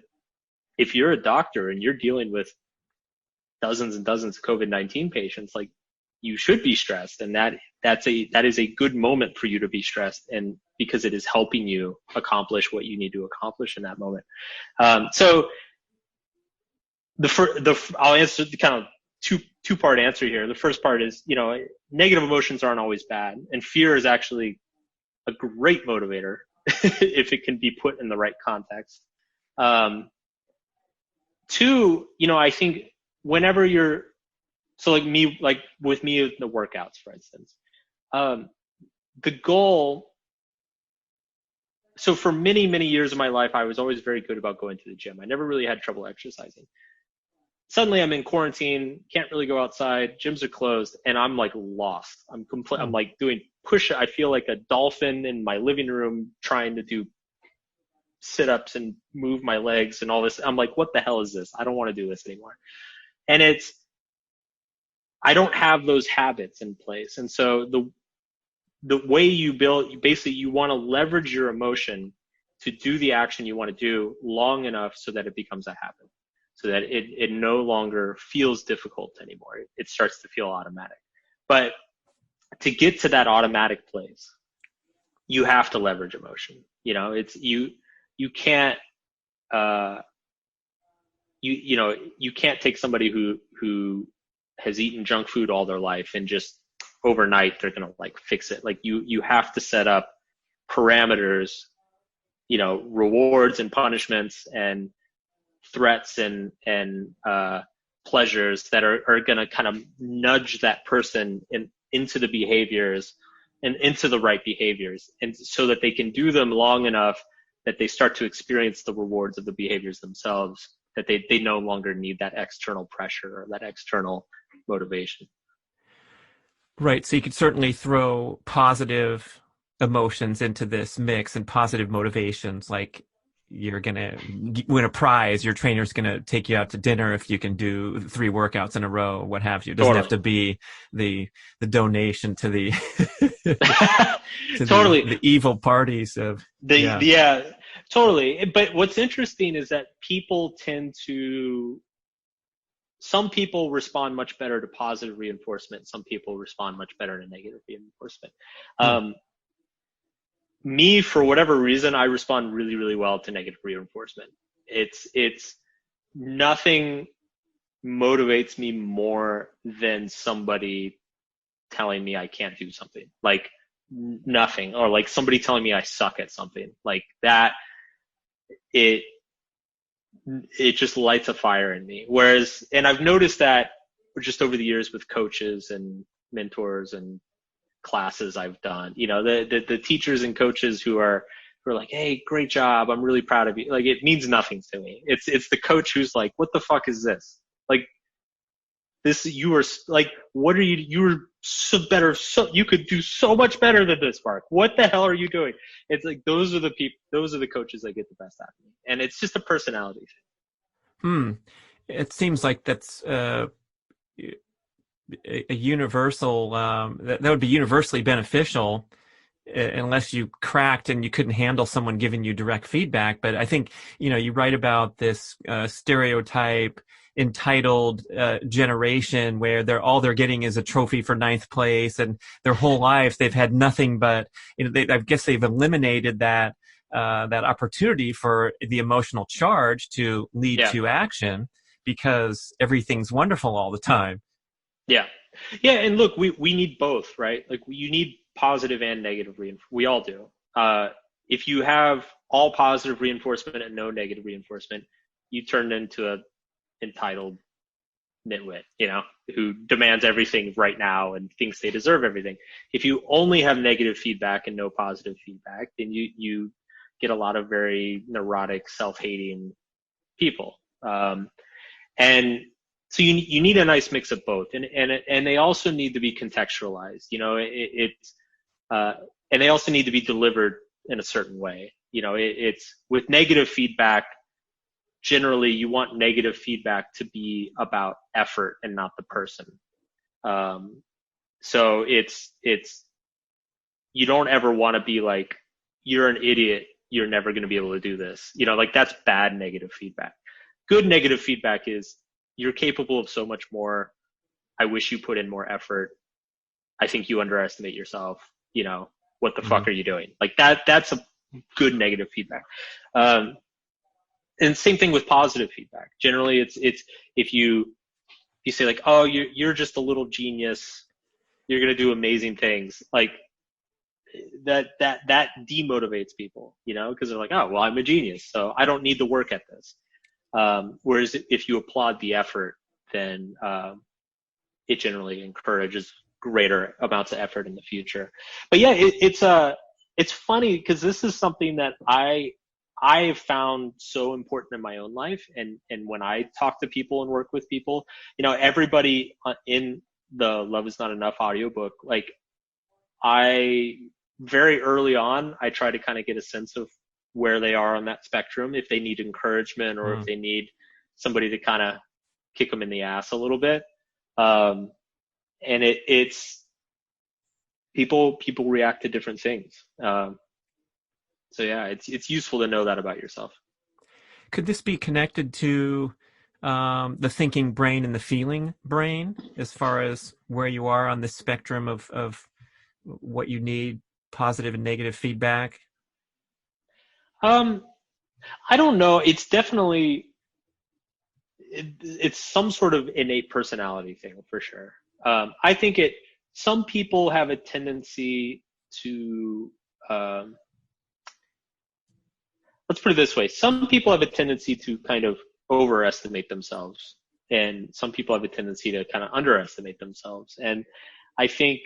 if you're a doctor and you're dealing with dozens and dozens of COVID-19 patients, like, you should be stressed. And that is a good moment for you to be stressed, and because it is helping you accomplish what you need to accomplish in that moment. So I'll answer the kind of two-part answer here. The first part is, negative emotions aren't always bad, and fear is actually a great motivator if it can be put in the right context. Two, I think whenever you're, so with me with the workouts, for instance, the goal, so for many, many years of my life, I was always very good about going to the gym. I never really had trouble exercising. Suddenly I'm in quarantine, can't really go outside, gyms are closed, and I'm like lost. I'm like doing I feel like a dolphin in my living room trying to do sit-ups and move my legs and all this. I'm like, what the hell is this? I don't want to do this anymore. And I don't have those habits in place. And so the way you build, basically you want to leverage your emotion to do the action you want to do long enough so that it becomes a habit, so that it no longer feels difficult anymore. It starts to feel automatic. But to get to that automatic place, you have to leverage emotion. You can't, you can't take somebody who has eaten junk food all their life and just overnight they're going to like fix it. Like you have to set up parameters, rewards and punishments and threats and pleasures that are going to kind of nudge that person into the behaviors and into the right behaviors, and so that they can do them long enough that they start to experience the rewards of the behaviors themselves, that they no longer need that external pressure or that external motivation. Right. So you could certainly throw positive emotions into this mix and positive motivations, like you're going to win a prize. Your trainer's going to take you out to dinner if you can do 3 workouts in a row, what have you. It doesn't have to be the donation to the, to totally. the evil parties of, yeah, totally. But what's interesting is that some people respond much better to positive reinforcement. Some people respond much better to negative reinforcement. Me, for whatever reason, I respond really, really well to negative reinforcement. It's nothing motivates me more than somebody telling me I can't do something. Like nothing. Or like somebody telling me I suck at something. Like that, it just lights a fire in me. Whereas, and I've noticed that just over the years with coaches and mentors and classes I've done, the teachers and coaches who are like, hey, great job, I'm really proud of you. Like, it means nothing to me. It's the coach who's like, what the fuck is this? Like, this, you were like, what are you were so better, so you could do so much better than this, Mark. What the hell are you doing? It's like, those are the coaches that get the best out of me. And it's just a personality thing. It seems like that's a universal, that would be universally beneficial, unless you cracked and you couldn't handle someone giving you direct feedback. But I think, you write about this stereotype entitled generation where all they're getting is a trophy for 9th place, and their whole life they've had nothing but, I guess they've eliminated that opportunity for the emotional charge to lead to action, because everything's wonderful all the time. Yeah. And look, we need both, right? Like, you need positive and negative reinforcement. We all do. If you have all positive reinforcement and no negative reinforcement, you turn into a entitled nitwit, who demands everything right now and thinks they deserve everything. If you only have negative feedback and no positive feedback, then you get a lot of very neurotic, self-hating people. And so you need a nice mix of both, and they also need to be contextualized. And they also need to be delivered in a certain way. It's with negative feedback. Generally, you want negative feedback to be about effort and not the person. So it's you don't ever want to be like, you're an idiot, you're never going to be able to do this. Like, that's bad negative feedback. Good negative feedback is, you're capable of so much more. I wish you put in more effort. I think you underestimate yourself. What the fuck are you doing? Like that's a good negative feedback. And same thing with positive feedback. Generally, it's if you say like, oh, you're just a little genius, you're gonna do amazing things. Like that demotivates people, because they're like, oh, well, I'm a genius, so I don't need to work at this. Whereas if you applaud the effort, then it generally encourages greater amounts of effort in the future. But yeah, it's funny because this is something that I have found so important in my own life, and when I talk to people and work with people, everybody in the Love Is Not Enough audiobook, like, I very early on, I try to kind of get a sense of where they are on that spectrum, if they need encouragement or if they need somebody to kind of kick them in the ass a little bit. And it's people react to different things. So yeah, it's useful to know that about yourself. Could this be connected to the thinking brain and the feeling brain, as far as where you are on the spectrum of what you need, positive and negative feedback? I don't know. It's definitely, it's some sort of innate personality thing for sure. I think some people have a tendency to, let's put it this way. Some people have a tendency to kind of overestimate themselves, and some people have a tendency to kind of underestimate themselves. And I think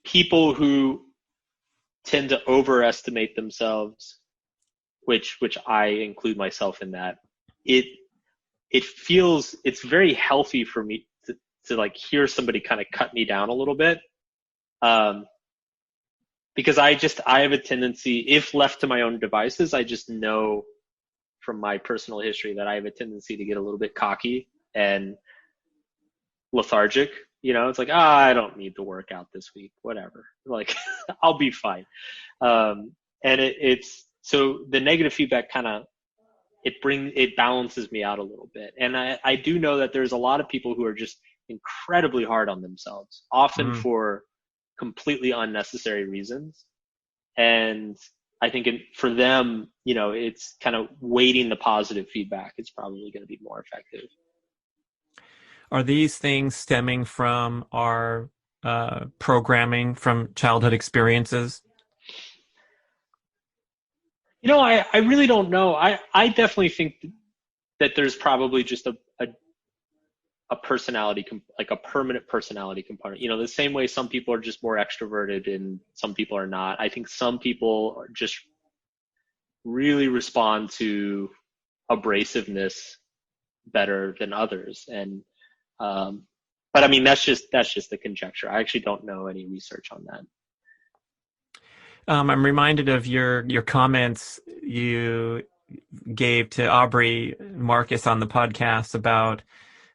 people who tend to overestimate themselves, which I include myself in that, it's very healthy for me to like hear somebody kind of cut me down a little bit. Because I have a tendency, if left to my own devices, I just know from my personal history that I have a tendency to get a little bit cocky and lethargic. It's like, I don't need to work out this week, whatever. Like, I'll be fine. And it's so the negative feedback kind of, it balances me out a little bit. And I do know that there's a lot of people who are just incredibly hard on themselves, often for completely unnecessary reasons. And I think for them, it's kind of weighting the positive feedback is probably going to be more effective. Are these things stemming from our programming from childhood experiences? I really don't know. I definitely think that there's probably just a personality, like a permanent personality component. The same way some people are just more extroverted and some people are not. I think some people are just really respond to abrasiveness better than others. And, but I mean, that's just the conjecture. I actually don't know any research on that. I'm reminded of your comments you gave to Aubrey Marcus on the podcast about,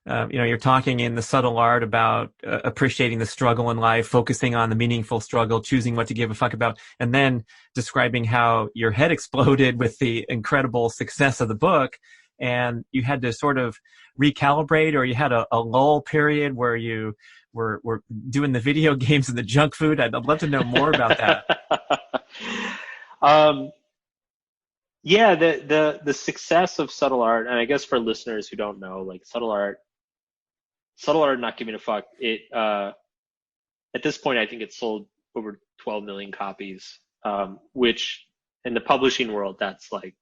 you're talking in the subtle art about appreciating the struggle in life, focusing on the meaningful struggle, choosing what to give a fuck about, and then describing how your head exploded with the incredible success of the book. And you had to sort of recalibrate, or you had a lull period where you were doing the video games and the junk food. I'd love to know more about that. Yeah, the success of subtle art, and I guess for listeners who don't know, like subtle art, not giving a fuck. It at this point, I think it's sold over 12 million copies, which in the publishing world, that's like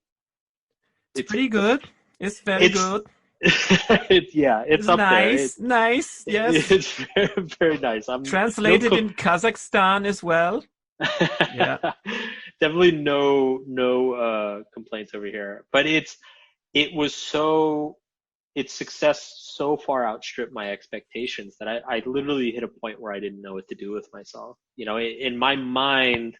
it's pretty good. It's very good. It's up nice, there. Nice. Yes, it's very, very nice. I'm translated in Kazakhstan as well. Yeah, definitely no complaints over here. But its success so far outstripped my expectations that I literally hit a point where I didn't know what to do with myself. In my mind,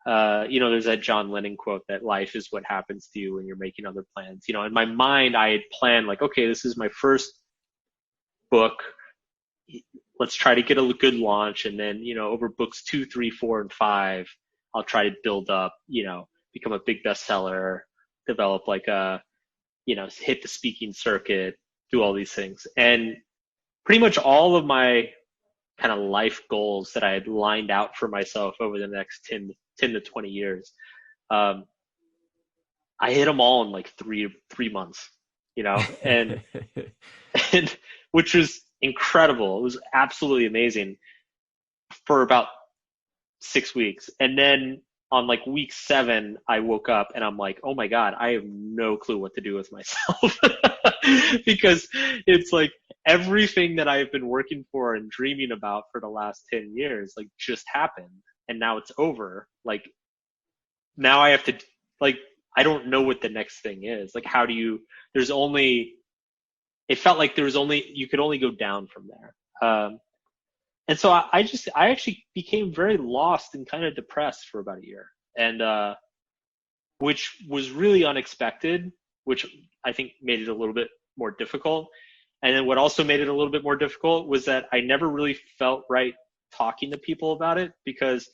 there's that John Lennon quote that life is what happens to you when you're making other plans. In my mind, I had planned like, okay, this is my first book. Let's try to get a good launch. And then, over books 2, 3, 4, and 5, I'll try to build up, become a big bestseller, develop like hit the speaking circuit, do all these things. And pretty much all of my kind of life goals that I had lined out for myself over the next 10 to 20 years, I hit them all in like three months, and which was incredible. It was absolutely amazing for about 6 weeks. And then on like week 7, I woke up and I'm like, oh my God, I have no clue what to do with myself. Because it's like everything that I've been working for and dreaming about for the last 10 years, like just happened. And now it's over. Like now I have to, like, I don't know what the next thing is. Like, it felt like you could only go down from there. And so I actually became very lost and kind of depressed for about a year, and which was really unexpected, which I think made it a little bit more difficult. And then what also made it a little bit more difficult was that I never really felt right talking to people about it, because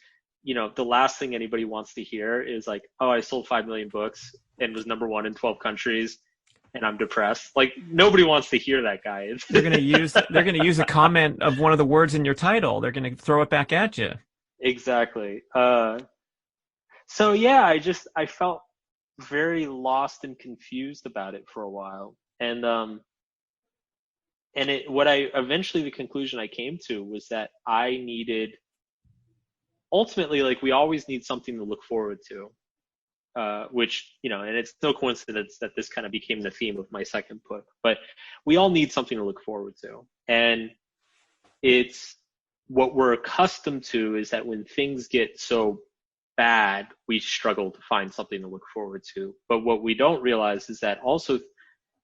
the last thing anybody wants to hear is like, oh, I sold 5 million books and was #1 in 12 countries. And I'm depressed. Like nobody wants to hear that, guy. They're gonna use a comment of one of the words in your title. They're gonna throw it back at you. Exactly. So yeah, I felt very lost and confused about it for a while, and the conclusion I came to was that I needed, ultimately, like we always need something to look forward to. Which, and it's no coincidence that this kind of became the theme of my second book, but we all need something to look forward to. And it's what we're accustomed to is that when things get so bad, we struggle to find something to look forward to. But what we don't realize is that also,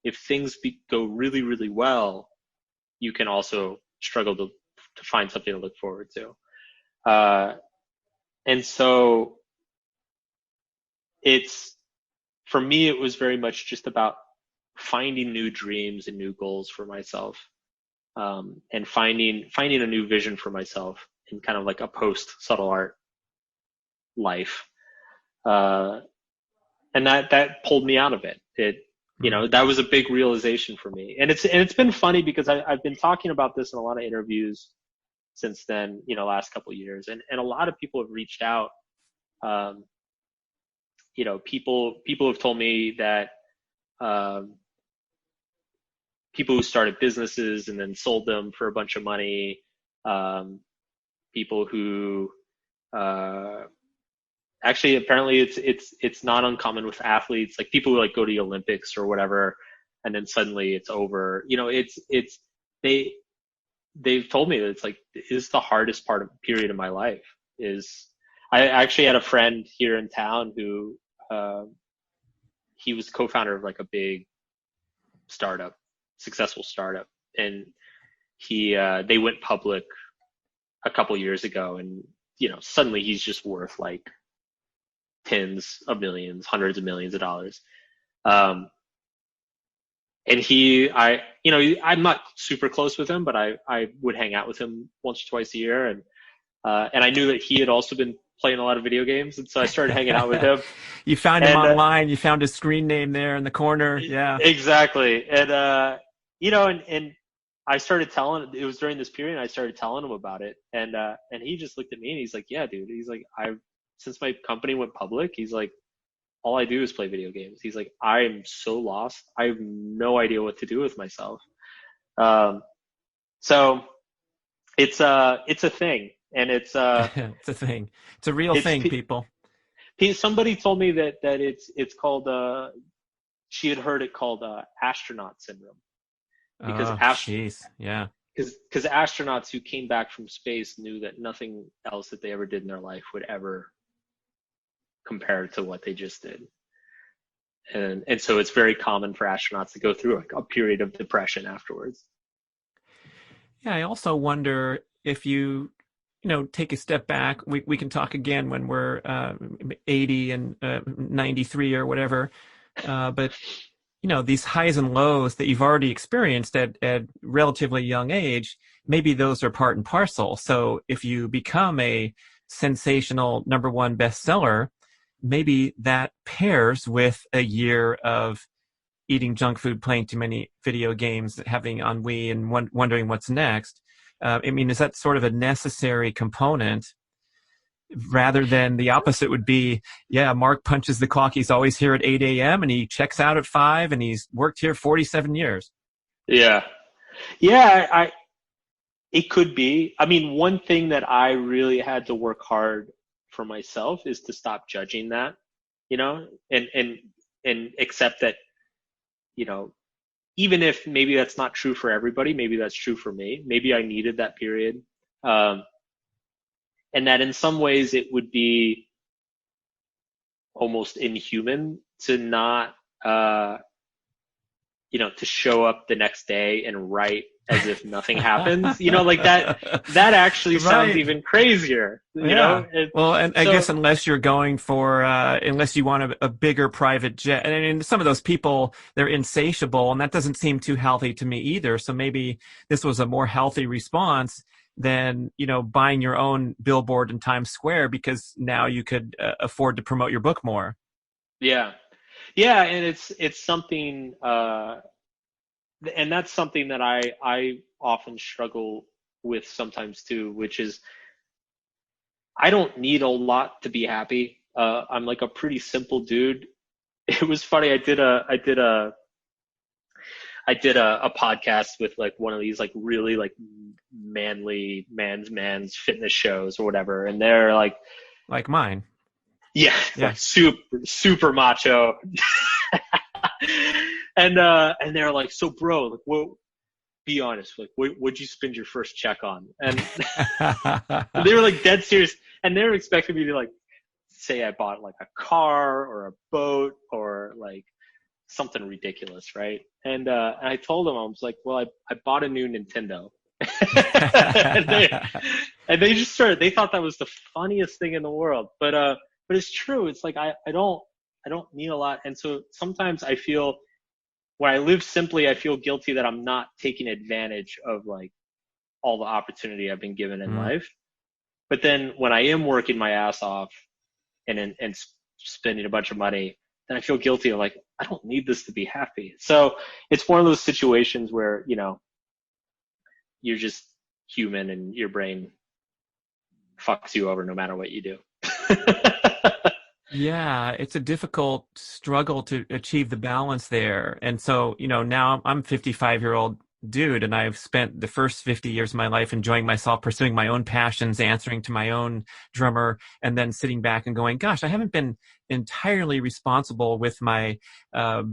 if things go really, really well, you can also struggle to find something to look forward to. And so for me, it was very much just about finding new dreams and new goals for myself, and finding a new vision for myself in kind of like a post subtle art life. And that pulled me out of it. That was a big realization for me. And it's been funny because I've been talking about this in a lot of interviews since then, last couple of years. And a lot of people have reached out. People have told me that, people who started businesses and then sold them for a bunch of money, people who, actually, apparently it's not uncommon with athletes, like people who like go to the Olympics or whatever, and then suddenly it's over. They've told me that it's like, this is the hardest period of my life. I actually had a friend here in town who, he was co-founder of like a big successful startup, and they went public a couple years ago, and suddenly he's just worth like tens of millions, hundreds of millions of dollars. And I'm not super close with him, but I would hang out with him once or twice a year. And I knew that he had also been playing a lot of video games. And so I started hanging out with him. You found him online. You found his screen name there in the corner. Yeah, exactly. And, and I started it was during this period, I started telling him about it. And he just looked at me and he's like, yeah, dude. He's like, since my company went public, he's like, all I do is play video games. He's like, I'm so lost. I have no idea what to do with myself. So it's a thing, and it's it's a thing. It's a real thing, people. Somebody told me that it's called, she had heard it called Astronaut Syndrome. Because yeah. Because astronauts who came back from space knew that nothing else that they ever did in their life would ever compare to what they just did. And so it's very common for astronauts to go through a period of depression afterwards. Yeah, I also wonder if you take a step back. We can talk again when we're 80 and 93 or whatever. But these highs and lows that you've already experienced at relatively young age, maybe those are part and parcel. So if you become a sensational #1 bestseller, maybe that pairs with a year of eating junk food, playing too many video games, having ennui, and wondering what's next. Is that sort of a necessary component, rather than the opposite would be, yeah, Mark punches the clock. He's always here at 8 a.m. and he checks out at 5, and he's worked here 47 years. Yeah. It could be. One thing that I really had to work hard for myself is to stop judging that, and accept that, even if maybe that's not true for everybody, maybe that's true for me. Maybe I needed that period. And that in some ways it would be almost inhuman to not, to show up the next day and write as if nothing happens, like that actually sounds even crazier, know? I guess unless you're going for, unless you want a bigger private jet, and some of those people, they're insatiable, and that doesn't seem too healthy to me either. So maybe this was a more healthy response than, buying your own billboard in Times Square, because now you could afford to promote your book more. Yeah. Yeah. And it's something, and that's something that I often struggle with sometimes too, which is I don't need a lot to be happy. I'm like a pretty simple dude. It was funny. I did a podcast with like one of these like really like manly man's fitness shows or whatever. And they're like mine. Yeah. Like super macho. And they're like, so bro, like, well, be honest, like, what'd you spend your first check on? And they were like dead serious, and they were expecting me to like say I bought like a car or a boat or like something ridiculous, right? And I told them, I was like, well, I bought a new Nintendo. and they just started, they thought that was the funniest thing in the world. But it's true. It's like, I don't need a lot. And so sometimes I feel when I live simply, I feel guilty that I'm not taking advantage of like all the opportunity I've been given in life. But then when I am working my ass off and spending a bunch of money, then I feel guilty of like, I don't need this to be happy. So it's one of those situations where, you know, you're just human and your brain fucks you over no matter what you do. Yeah, it's a difficult struggle to achieve the balance there. And so, you know, now I'm 55-year-old dude, and I've spent the first 50 years of my life enjoying myself, pursuing my own passions, answering to my own drummer, and then sitting back and going, gosh, I haven't been entirely responsible with my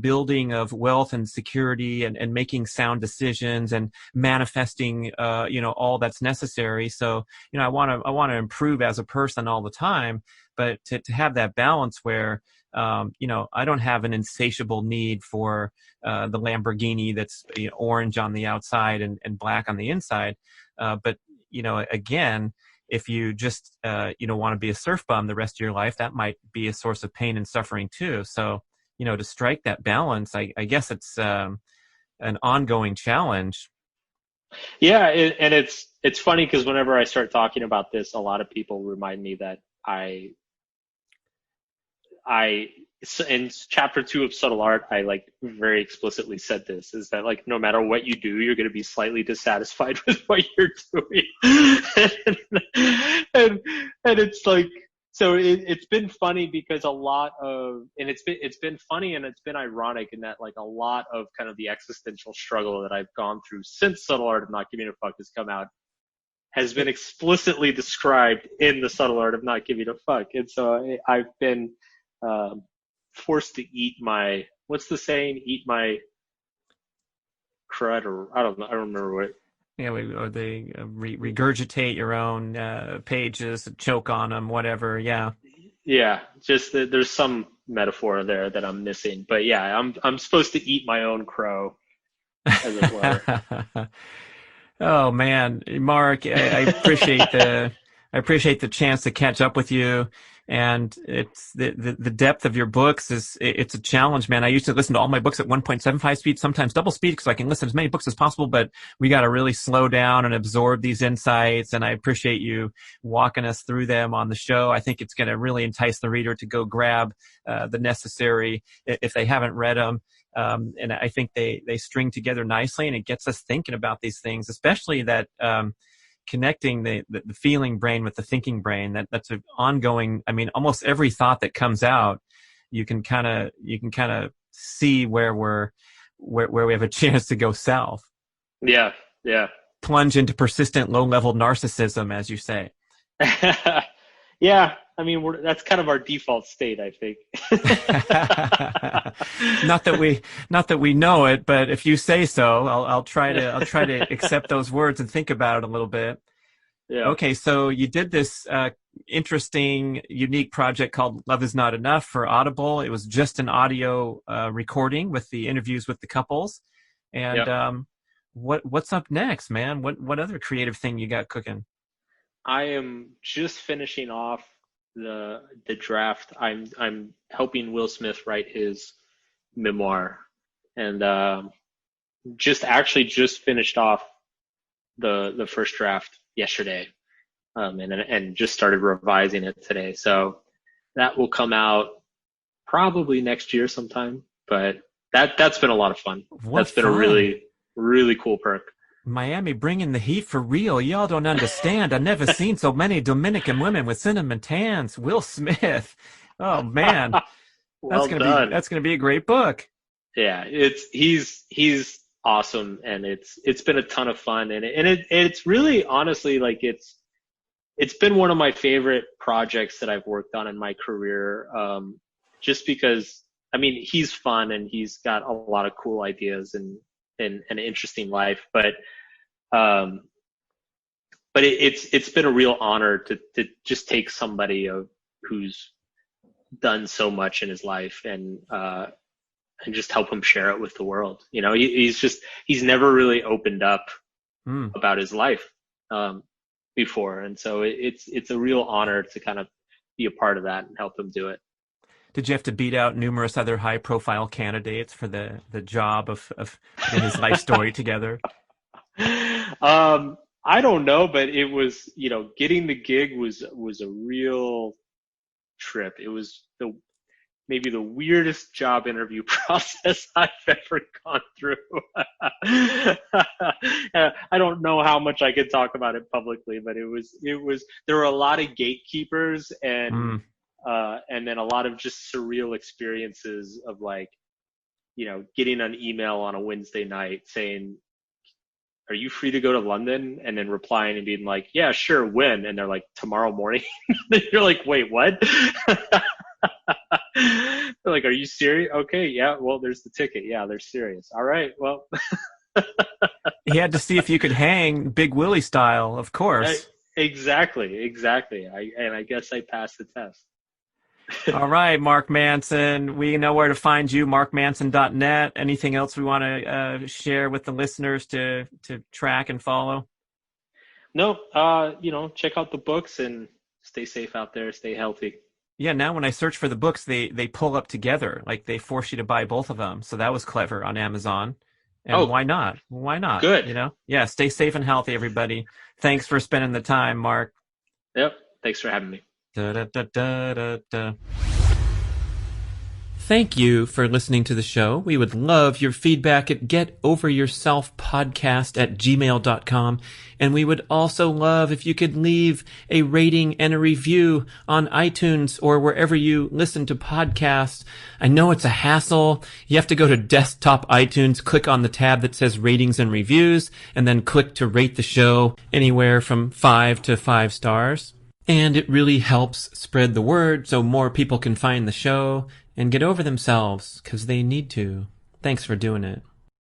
building of wealth and security and making sound decisions and manifesting, you know, all that's necessary. So, you know, I want to improve as a person all the time, but to have that balance where, you know, I don't have an insatiable need for the Lamborghini that's, you know, orange on the outside and black on the inside. But, you know, again, if you just, you know, want to be a surf bum the rest of your life, that might be a source of pain and suffering too. So, you know, to strike that balance, I guess it's an ongoing challenge. Yeah. And it's funny because whenever I start talking about this, a lot of people remind me that in chapter 2 of Subtle Art, I like very explicitly said this, is that like, no matter what you do, you're going to be slightly dissatisfied with what you're doing. and it's like, so it's been funny because it's been funny and it's been ironic in that like a lot of kind of the existential struggle that I've gone through since Subtle Art of Not Giving a Fuck has come out has been explicitly described in the Subtle Art of Not Giving a Fuck. And so I've been forced to eat my, what's the saying? Eat my crud, or I don't know. I don't remember what. Yeah, or they regurgitate your own pages, choke on them, whatever. Yeah. Yeah, just there's some metaphor there that I'm missing. But yeah, I'm supposed to eat my own crow, as it were. Oh man, Mark, I appreciate the chance to catch up with you. And it's the depth of your books it's a challenge, man. I used to listen to all my books at 1.75 speed, sometimes double speed, because I can listen to as many books as possible, but we got to really slow down and absorb these insights. And I appreciate you walking us through them on the show. I think it's going to really entice the reader to go grab the necessary if they haven't read them. And I think they string together nicely, and it gets us thinking about these things, especially that, connecting the feeling brain with the thinking brain. That's an ongoing, I mean, almost every thought that comes out, you can kind of see where we have a chance to go south. Yeah. Yeah. Plunge into persistent low-level narcissism, as you say. Yeah. I mean, that's kind of our default state, I think. Not that we know it, but if you say so, I'll try to accept those words and think about it a little bit. Yeah. Okay, so you did this interesting, unique project called Love Is Not Enough for Audible. It was just an audio recording with the interviews with the couples. And yep. What's up next, man? What other creative thing you got cooking? I am just finishing off the draft. I'm helping Will Smith write his memoir, and just finished off the first draft yesterday, and just started revising it today. So that will come out probably next year sometime. But that's been a lot of fun. That's been a really, really cool perk. Miami bringing the heat for real. Y'all don't understand. I've never seen so many Dominican women with cinnamon tans. Will Smith. Oh man. Well that's gonna be a great book. Yeah, he's awesome, and it's been a ton of fun, and it's really honestly like it's been one of my favorite projects that I've worked on in my career. Just because I mean he's fun and he's got a lot of cool ideas and an interesting life, but it's been a real honor to just take somebody who's done so much in his life, and just help him share it with the world. You know, he's never really opened up about his life before, and so it's a real honor to kind of be a part of that and help him do it. Did you have to beat out numerous other high-profile candidates for the job of getting his life story together? I don't know, but it was, you know, getting the gig was a real trip. It was maybe the weirdest job interview process I've ever gone through. I don't know how much I could talk about it publicly, but it was, there were a lot of gatekeepers and then a lot of just surreal experiences of, like, you know, getting an email on a Wednesday night saying, "Are you free to go to London?" And then replying and being like, "Yeah, sure, when?" And they're like, "Tomorrow morning." You're like, "Wait, what?" They're like, "Are you serious?" "Okay, yeah, well, there's the ticket." "Yeah, they're serious." "All right, well." He had to see if you could hang Big Willie style, of course. Exactly. I guess I passed the test. All right, Mark Manson. We know where to find you, markmanson.net. Anything else we want to share with the listeners to track and follow? No, you know, check out the books and stay safe out there. Stay healthy. Yeah, now when I search for the books, they pull up together. Like, they force you to buy both of them. So that was clever on Amazon. And why not? Why not? Good. You know? Yeah, stay safe and healthy, everybody. Thanks for spending the time, Mark. Yep. Thanks for having me. Thank you for listening to the show. We would love your feedback at getoveryourselfpodcast@gmail.com. And we would also love if you could leave a rating and a review on iTunes or wherever you listen to podcasts. I know it's a hassle. You have to go to desktop iTunes, click on the tab that says ratings and reviews, and then click to rate the show anywhere from 5 to 5 stars. And it really helps spread the word so more people can find the show and get over themselves, because they need to. Thanks for doing it.